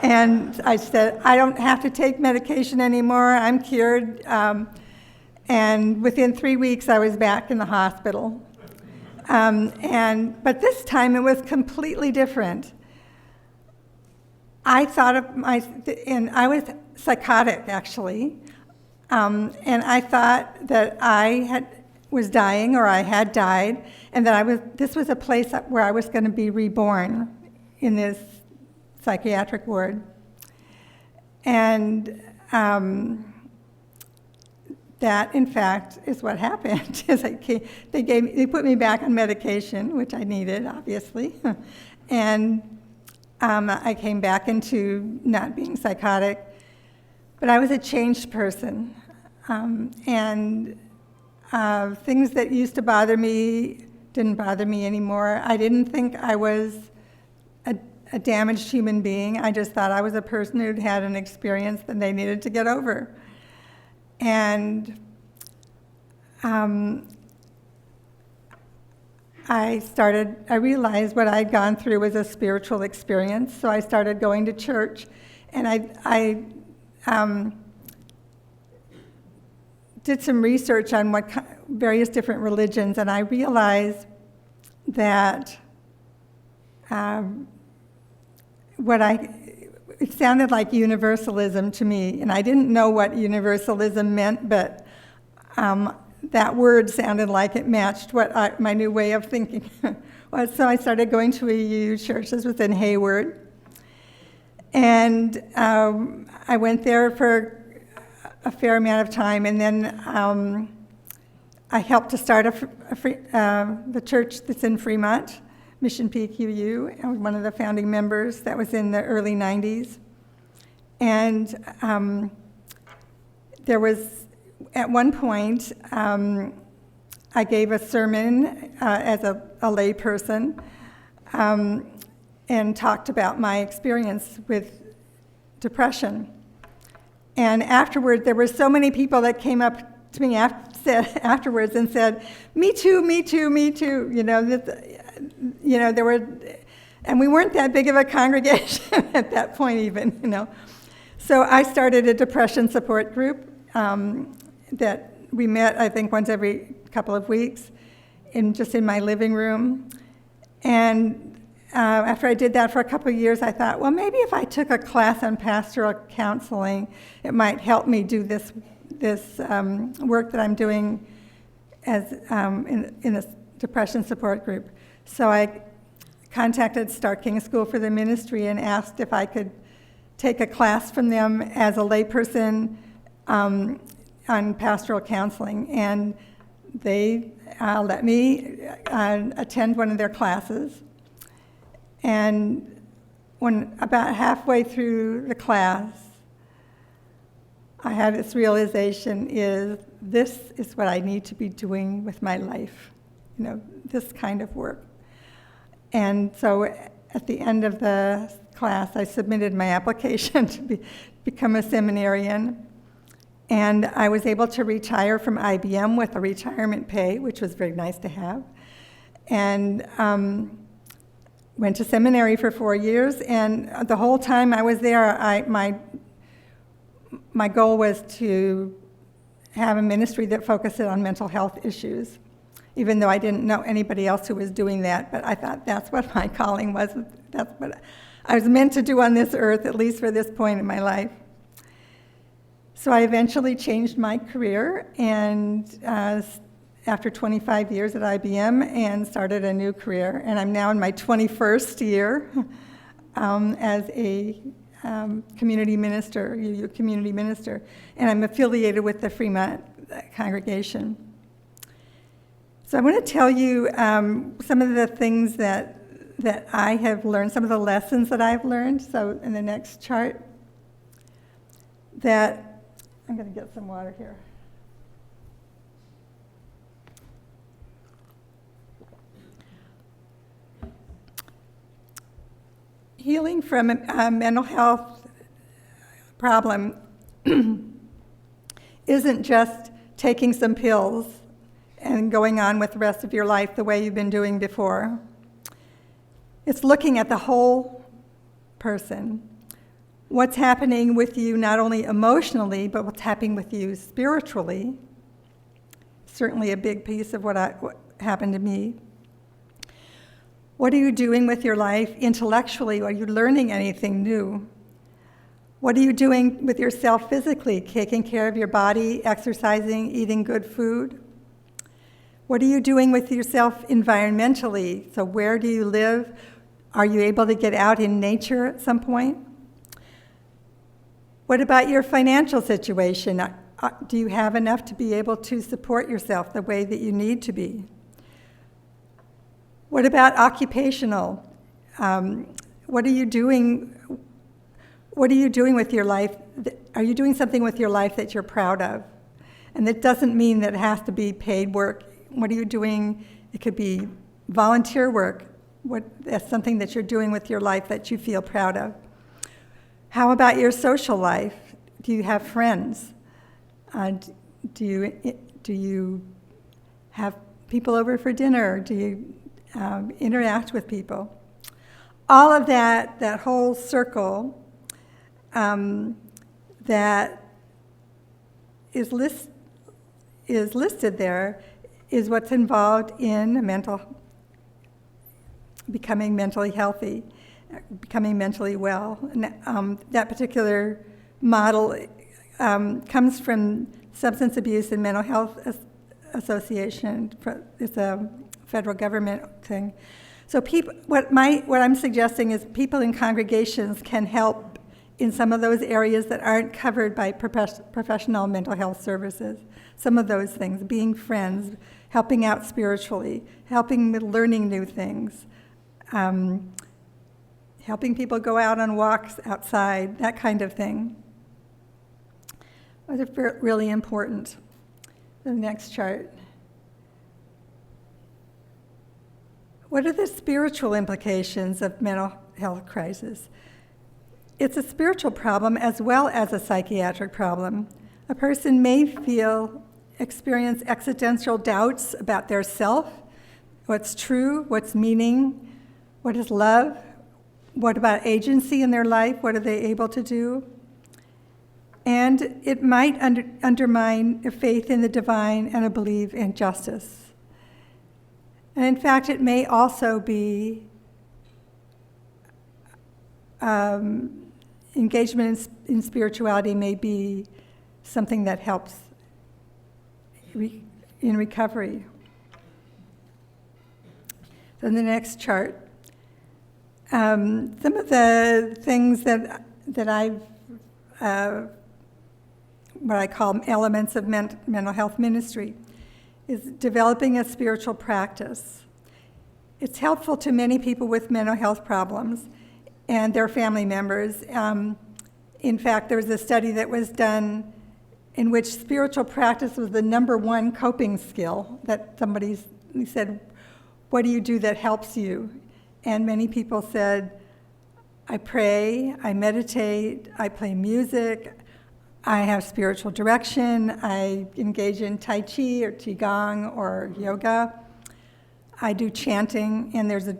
And I said, I don't have to take medication anymore, I'm cured. And within 3 weeks, I was back in the hospital. But this time, it was completely different. I thought of and I was psychotic, actually. And I thought that I was dying, or I had died, and that this was a place where I was going to be reborn in this psychiatric ward. And that, in fact, is what happened. They put me back on medication, which I needed, obviously, and I came back into not being psychotic. But I was a changed person, and things that used to bother me didn't bother me anymore. I didn't think I was a damaged human being. I just thought I was a person who'd had an experience that they needed to get over. And I realized what I'd gone through was a spiritual experience, so I started going to church, and I did some research on various different religions, and I realized that it sounded like universalism to me, and I didn't know what universalism meant, but that word sounded like it matched what my new way of thinking was. So I started going to a UU church. This was in Hayward, and I went there for a fair amount of time, and then I helped to start the church that's in Fremont, Mission Peak UU. I was one of the founding members. That was in the early 90s. And there was, at one point, I gave a sermon as a lay person and talked about my experience with depression. And afterward, there were so many people that came up to me afterwards and said, "Me too, me too, me too." There were, and we weren't that big of a congregation at that point even, So I started a depression support group that we met, I think, once every couple of weeks, just in my living room. And after I did that for a couple of years, I thought, well, maybe if I took a class on pastoral counseling, it might help me do this work that I'm doing as in a depression support group. So I contacted Star King School for the Ministry and asked if I could take a class from them as a layperson on pastoral counseling, and they let me attend one of their classes. And when about halfway through the class, I had this realization this is what I need to be doing with my life, this kind of work. And so at the end of the class, I submitted my application to become a seminarian. And I was able to retire from IBM with a retirement pay, which was very nice to have. And went to seminary for 4 years. And the whole time I was there, my goal was to have a ministry that focused on mental health issues, even though I didn't know anybody else who was doing that. But I thought that's what my calling was. That's what I was meant to do on this earth, at least for this point in my life. So I eventually changed my career, and after 25 years at IBM, and started a new career. And I'm now in my 21st year as a community minister, UU community minister, and I'm affiliated with the Fremont congregation. So I want to tell you some of the things that I have learned, some of the lessons that I've learned. So in the next chart, I'm going to get some water here. Healing from a mental health problem isn't just taking some pills and going on with the rest of your life the way you've been doing before. It's looking at the whole person. What's happening with you not only emotionally, but what's happening with you spiritually. Certainly a big piece of what happened to me. What are you doing with your life intellectually? Are you learning anything new? What are you doing with yourself physically? Taking care of your body, exercising, eating good food? What are you doing with yourself environmentally? So where do you live? Are you able to get out in nature at some point? What about your financial situation? Do you have enough to be able to support yourself the way that you need to be? What about occupational? What are you doing? What are you doing with your life? Are you doing something with your life that you're proud of? And that doesn't mean that it has to be paid work. What are you doing? It could be volunteer work. That's something that you're doing with your life that you feel proud of. How about your social life? Do you have friends? Do you have people over for dinner? Do you interact with people? All of that whole circle that is listed there is what's involved in becoming mentally healthy, becoming mentally well. And, that particular model comes from Substance Abuse and Mental Health Association. It's a federal government thing. So what I'm suggesting is people in congregations can help in some of those areas that aren't covered by professional mental health services. Some of those things, being friends, helping out spiritually, helping with learning new things, helping people go out on walks outside, that kind of thing. Those are really important. The next chart. What are the spiritual implications of mental health crisis? It's a spiritual problem as well as a psychiatric problem. A person may experience existential doubts about their self, what's true, what's meaning, what is love, what about agency in their life, what are they able to do? And it might undermine a faith in the divine and a belief in justice. And in fact, it may also be engagement in spirituality may be something that helps in recovery. So in the next chart, some of the things that I've what I call elements of mental health ministry is developing a spiritual practice. It's helpful to many people with mental health problems. and their family members. In fact, there was a study that was done in which spiritual practice was the number one coping skill that somebody said, what do you do that helps you? And many people said, I pray, I meditate, I play music, I have spiritual direction, I engage in Tai Chi or Qigong or yoga, I do chanting, and there's a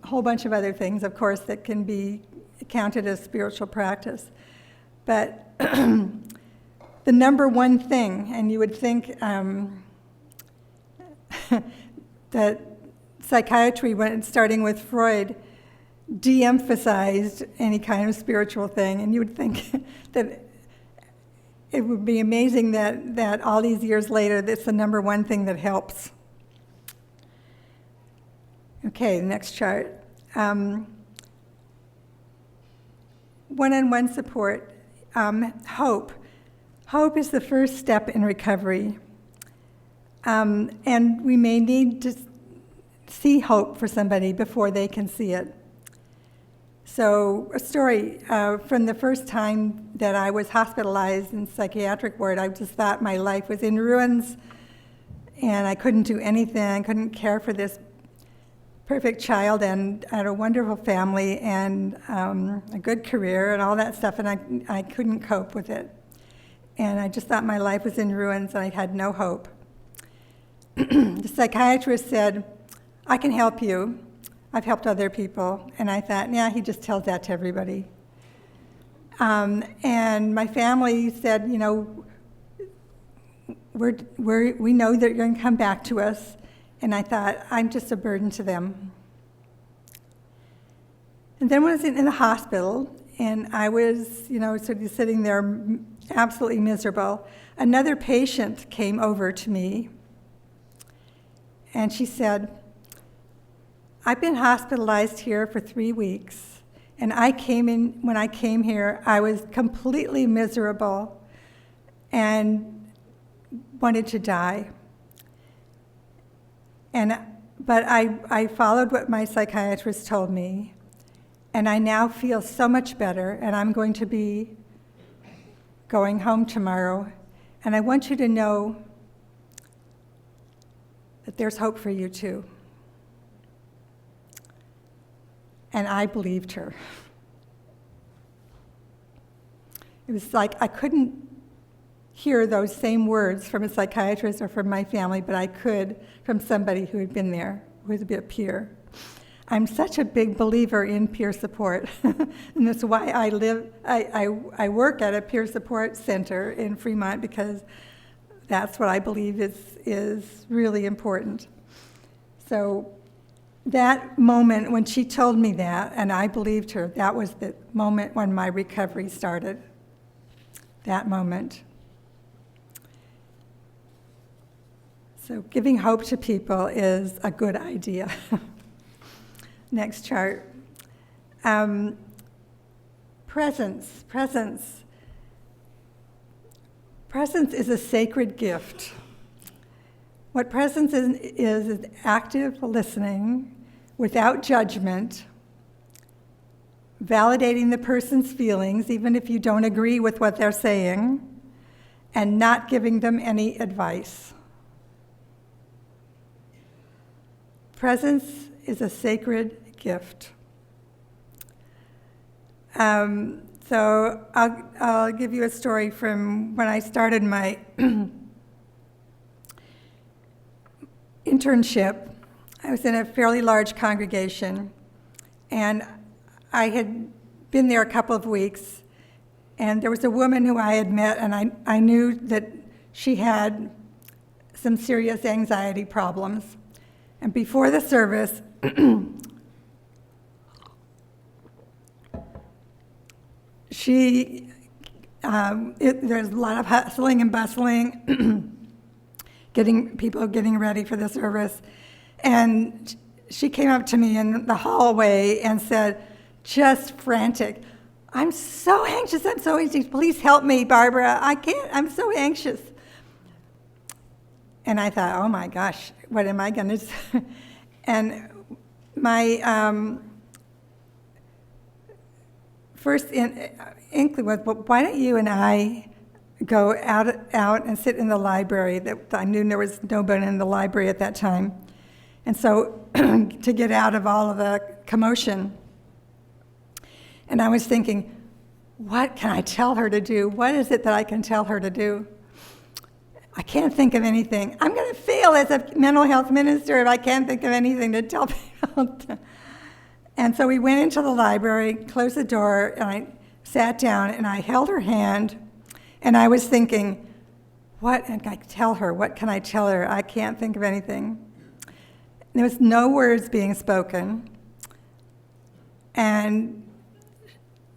whole bunch of other things, of course, that can be counted as spiritual practice. But the number one thing, and you would think that psychiatry, starting with Freud, de-emphasized any kind of spiritual thing, and you would think that it would be amazing that all these years later, that's the number one thing that helps. Okay, next chart. One-on-one support. Hope. Hope is the first step in recovery. And we may need to see hope for somebody before they can see it. So a story from the first time that I was hospitalized in psychiatric ward, I just thought my life was in ruins and I couldn't do anything. I couldn't care for this perfect child, and I had a wonderful family and a good career and all that stuff, and I couldn't cope with it. And I just thought my life was in ruins and I had no hope. The psychiatrist said, I can help you. I've helped other people. And I thought, yeah, he just tells that to everybody. And my family said, you know, we know that you're going to come back to us. And I thought, I'm just a burden to them. And then when I was in the hospital, and I was, you know, sort of sitting there absolutely miserable, another patient came over to me, and she said, I've been hospitalized here for 3 weeks, and when I came here, I was completely miserable and wanted to die. But I followed what my psychiatrist told me, and I now feel so much better, and I'm going to be going home tomorrow. And I want you to know that there's hope for you too. And I believed her. It was like I couldn't hear those same words from a psychiatrist or from my family, but I could from somebody who had been there, who was a bit peer. I'm such a big believer in peer support, and that's why I work at a peer support center in Fremont, because that's what I believe is really important. So that moment when she told me that, and I believed her, that was the moment when my recovery started. That moment. So giving hope to people is a good idea. Next chart. Presence. Presence is a sacred gift. What presence is active listening without judgment, validating the person's feelings, even if you don't agree with what they're saying, and not giving them any advice. Presence is a sacred gift. So I'll give you a story from when I started my internship. I was in a fairly large congregation, and I had been there a couple of weeks, and there was a woman who I had met, and I knew that she had some serious anxiety problems. And before the service, there's a lot of hustling and bustling, people getting ready for the service. And she came up to me in the hallway and said, just frantic, I'm so anxious, please help me, Barbara, I'm so anxious. And I thought, oh my gosh, what am I gonna do? And my first inkling was, well, why don't you and I go out and sit in the library? That I knew there was nobody in the library at that time. And so to get out of all of the commotion. And I was thinking, what can I tell her to do? What is it that I can tell her to do? I can't think of anything. I'm going to fail as a mental health minister if I can't think of anything to tell people. And so we went into the library, closed the door, and I sat down, and I held her hand, and I was thinking, what can I tell her? What can I tell her? I can't think of anything. There was no words being spoken. And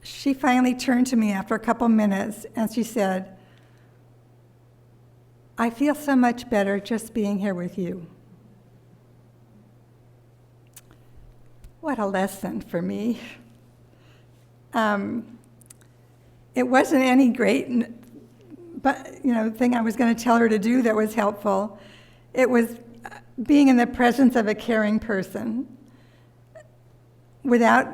she finally turned to me after a couple minutes, and she said, I feel so much better just being here with you. What a lesson for me. It wasn't any great thing I was going to tell her to do that was helpful. It was being in the presence of a caring person without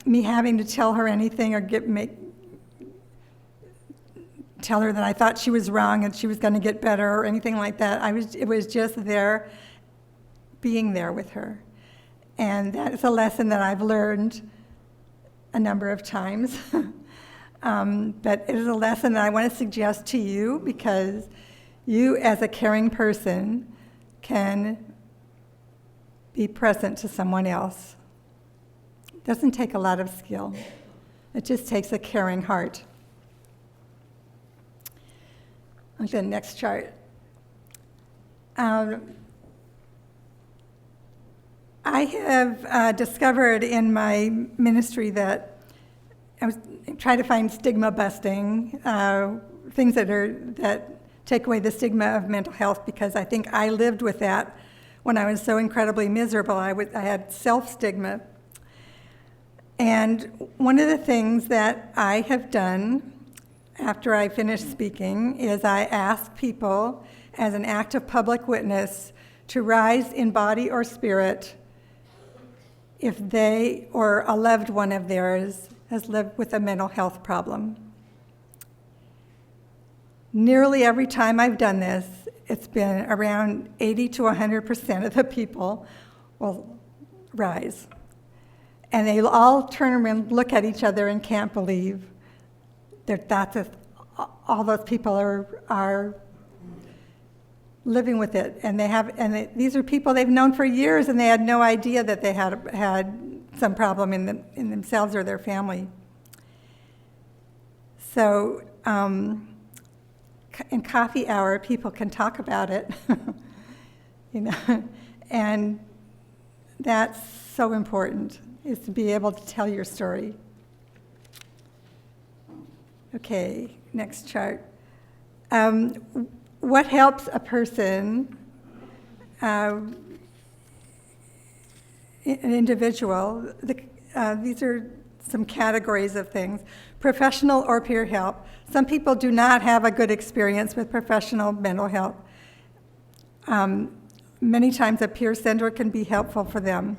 me having to tell her anything or tell her that I thought she was wrong and she was going to get better or anything like that. It was just there, being there with her. And that is a lesson that I've learned a number of times. But it is a lesson that I want to suggest to you because you, as a caring person, can be present to someone else. It doesn't take a lot of skill. It just takes a caring heart. On to the next chart. I have discovered in my ministry that I was trying to find stigma busting, things that take away the stigma of mental health, because I think I lived with that when I was so incredibly miserable. I had self-stigma. And one of the things that I have done after I finished speaking is I ask people, as an act of public witness, to rise in body or spirit if they or a loved one of theirs has lived with a mental health problem. Nearly every time I've done this, it's been around 80 to 100% of the people will rise. And they all turn around, look at each other, and can't believe that all those people are living with it. And these are people they've known for years, and they had no idea that they had some problem in themselves or their family. So in coffee hour, people can talk about it, and that's so important, is to be able to tell your story. Okay, next chart. What helps a person, an individual? These are some categories of things. Professional or peer help. Some people do not have a good experience with professional mental health. Many times a peer center can be helpful for them.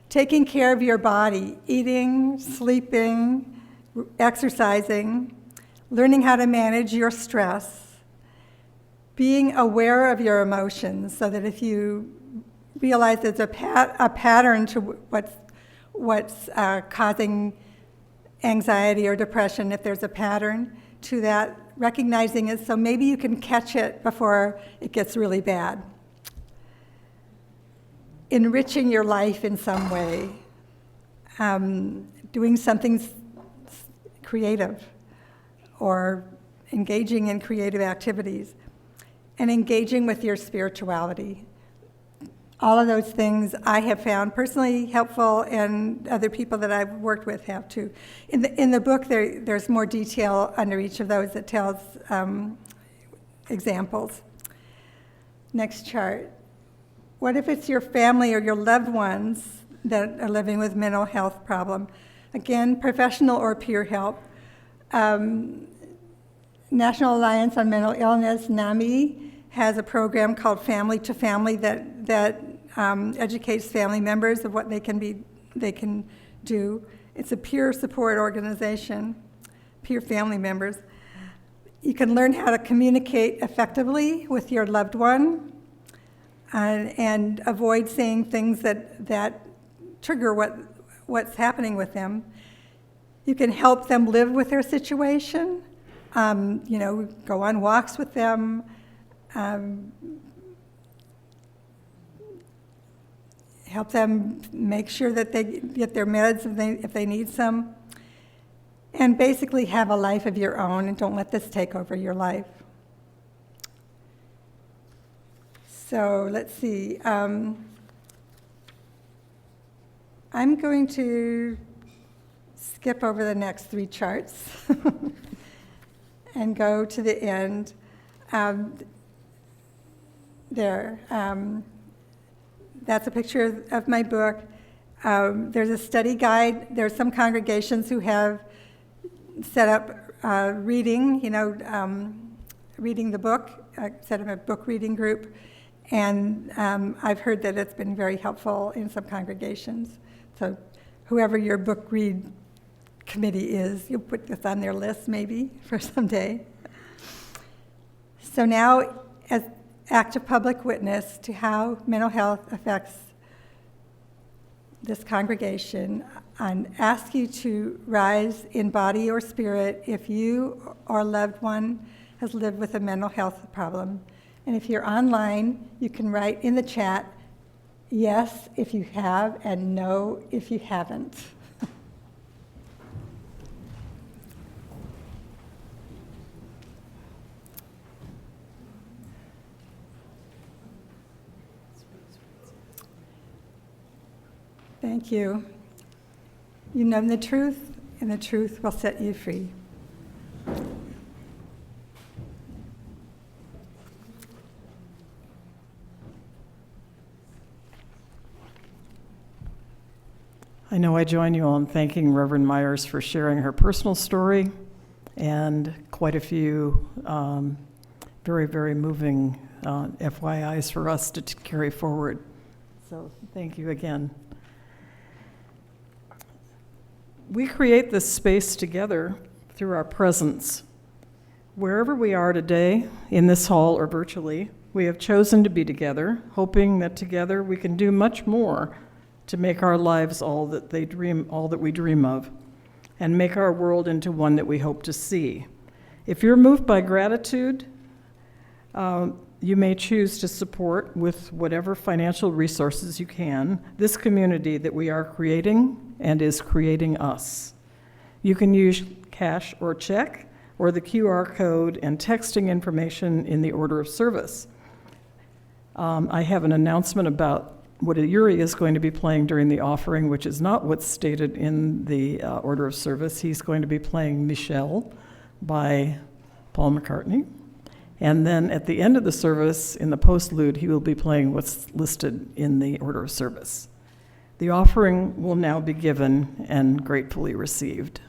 Taking care of your body, eating, sleeping, exercising, learning how to manage your stress, being aware of your emotions so that if you realize there's a pattern to what's causing anxiety or depression, if there's a pattern to that, recognizing it so maybe you can catch it before it gets really bad. Enriching your life in some way, doing something creative or engaging in creative activities, and engaging with your spirituality. All of those things I have found personally helpful, and other people that I've worked with have too. In the book, there's more detail under each of those that tells examples. Next chart. What if it's your family or your loved ones that are living with mental health problem? Again, professional or peer help. National Alliance on Mental Illness, NAMI, has a program called Family to Family that educates family members of what they can do It's a peer support organization, peer family members. You can learn how to communicate effectively with your loved one and avoid saying things that trigger what's happening with them. You can help them live with their situation, go on walks with them, help them make sure that they get their meds if they need some, and basically have a life of your own and don't let this take over your life. So let's see. I'm going to skip over the next 3 charts and go to the end. That's a picture of my book. There's a study guide. There's some congregations who have set up reading, reading the book, set up a book reading group. And I've heard that it's been very helpful in some congregations. So whoever your book read committee is, you'll put this on their list maybe for someday. So now, as active public witness to how mental health affects this congregation, I ask you to rise in body or spirit if you or a loved one has lived with a mental health problem. And if you're online, you can write in the chat, yes if you have, and no if you haven't. Thank you. You know the truth, and the truth will set you free. I know I join you all in thanking Reverend Meyers for sharing her personal story and quite a few very, very moving FYIs for us to carry forward. So thank you again. We create this space together through our presence. Wherever we are today, in this hall or virtually, we have chosen to be together, hoping that together we can do much more to make our lives all that we dream of, and make our world into one that we hope to see. If you're moved by gratitude, you may choose to support with whatever financial resources you can this community that we are creating and is creating us. You can use cash or check or the QR code and texting information in the order of service. I have an announcement about what Yuri is going to be playing during the offering, which is not what's stated in the order of service. He's going to be playing Michelle by Paul McCartney. And then at the end of the service, in the postlude, he will be playing what's listed in the order of service. The offering will now be given and gratefully received.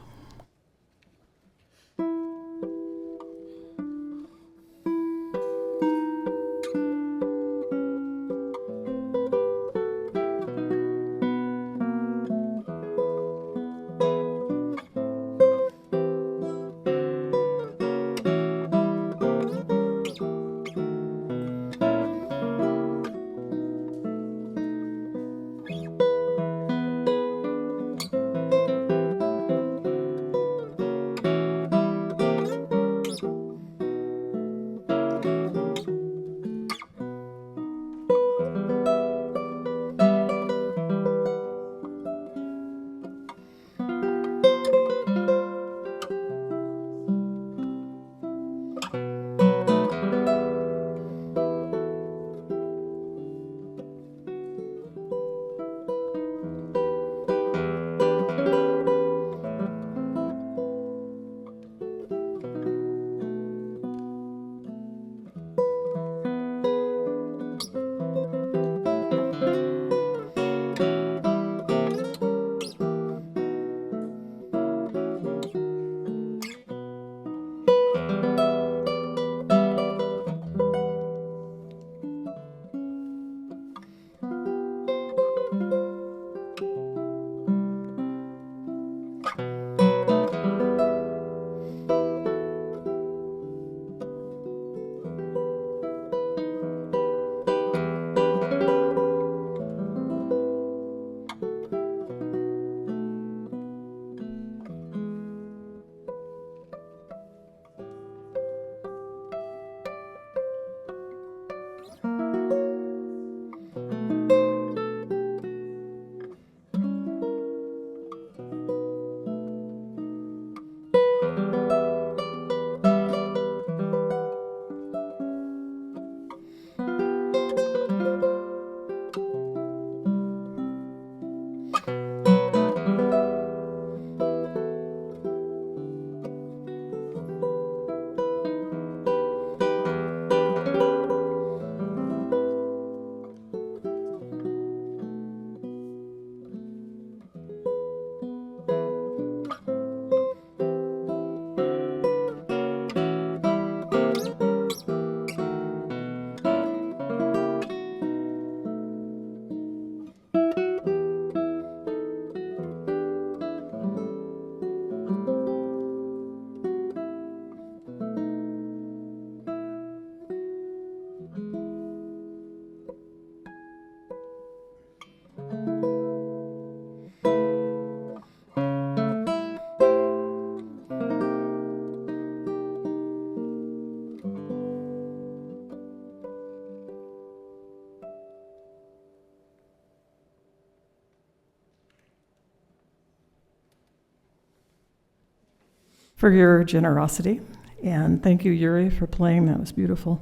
for your generosity. And thank you, Yuri, for playing. That was beautiful.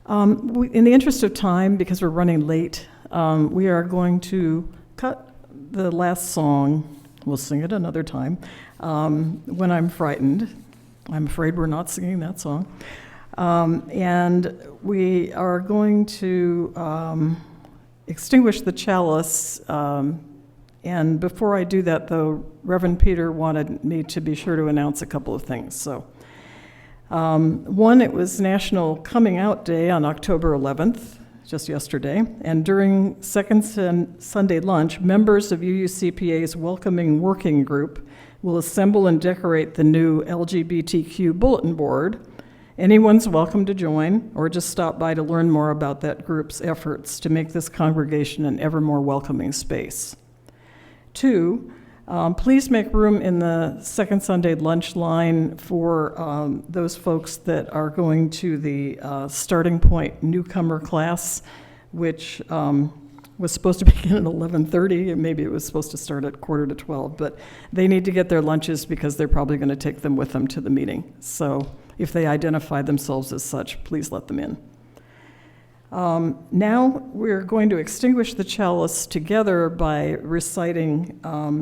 In the interest of time, because we're running late, we are going to cut the last song. We'll sing it another time. When I'm Frightened. I'm afraid we're not singing that song. And we are going to extinguish the chalice. And before I do that, though, Reverend Peter wanted me to be sure to announce a couple of things. So, one, it was National Coming Out Day on October 11th, just yesterday. And during Second Sunday lunch, members of UUCPA's Welcoming Working Group will assemble and decorate the new LGBTQ bulletin board. Anyone's welcome to join or just stop by to learn more about that group's efforts to make this congregation an ever more welcoming space. 2, please make room in the Second Sunday lunch line for those folks that are going to the Starting Point newcomer class, which was supposed to begin at 11:30, and maybe it was supposed to start at 11:45, but they need to get their lunches because they're probably going to take them with them to the meeting. So if they identify themselves as such, please let them in. Now we're going to extinguish the chalice together by reciting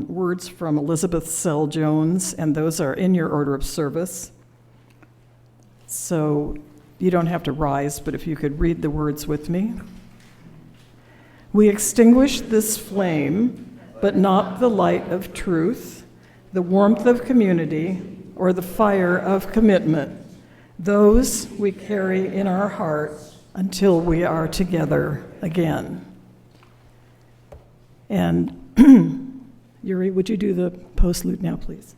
words from Elizabeth Sell Jones, and those are in your order of service. So you don't have to rise, but if you could read the words with me. We extinguish this flame, but not the light of truth, the warmth of community, or the fire of commitment. Those we carry in our heart until we are together again. And Yuri, would you do the postlude now, please?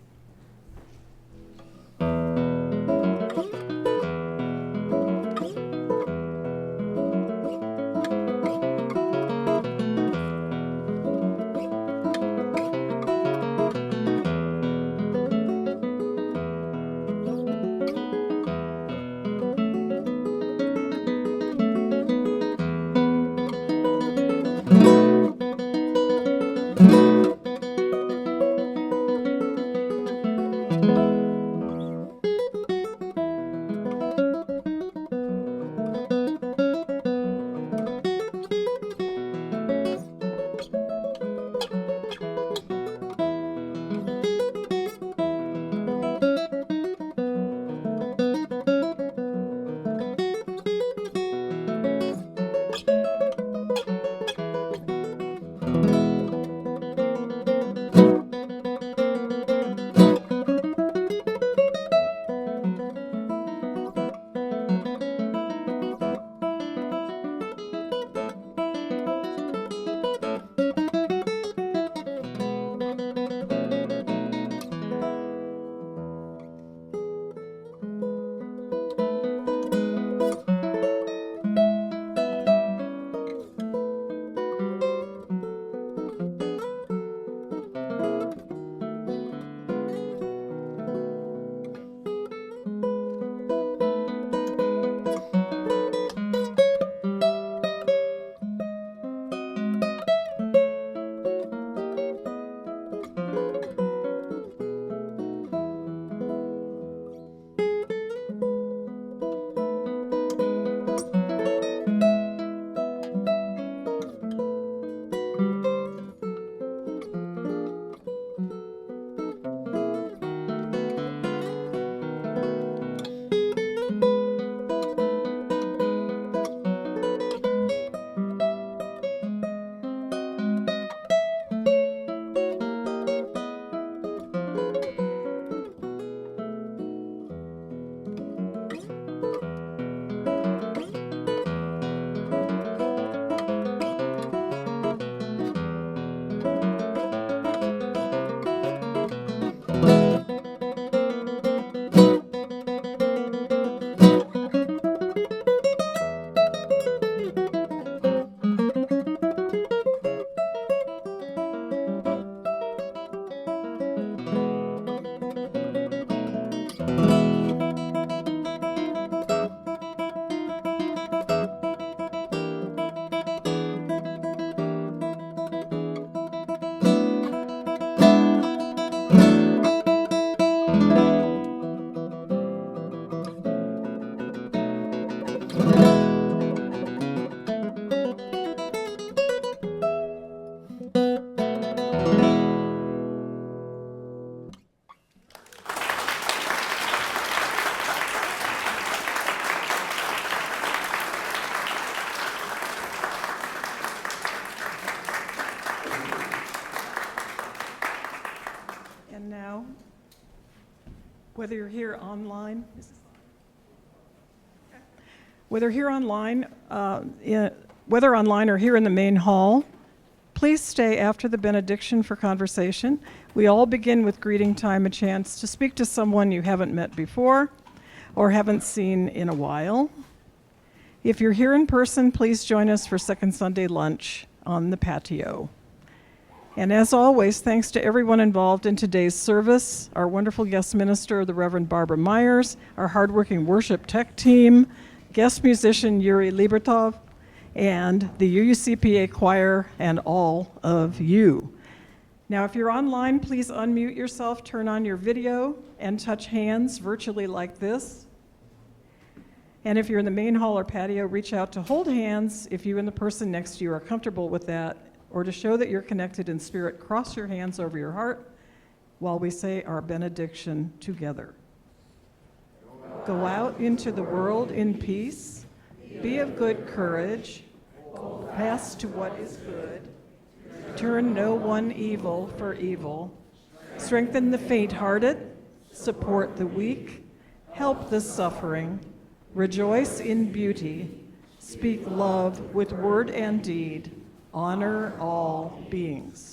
now, whether you're here online, whether online or here in the main hall, please stay after the benediction for conversation. We all begin with greeting time, a chance to speak to someone you haven't met before or haven't seen in a while. If you're here in person, please join us for Second Sunday lunch on the patio. And as always, thanks to everyone involved in today's service, our wonderful guest minister, the Reverend Barbara Meyers, our hardworking worship tech team, guest musician Yuri Libertov, and the UUCPA choir, and all of you. Now, if you're online, please unmute yourself, turn on your video, and touch hands virtually like this. And if you're in the main hall or patio, reach out to hold hands if you and the person next to you are comfortable with that, or to show that you're connected in spirit, cross your hands over your heart while we say our benediction together. Go out into the world in peace, be of good courage, pass to what is good, turn no one evil for evil, strengthen the faint-hearted, support the weak, help the suffering, rejoice in beauty, speak love with word and deed, honor all beings.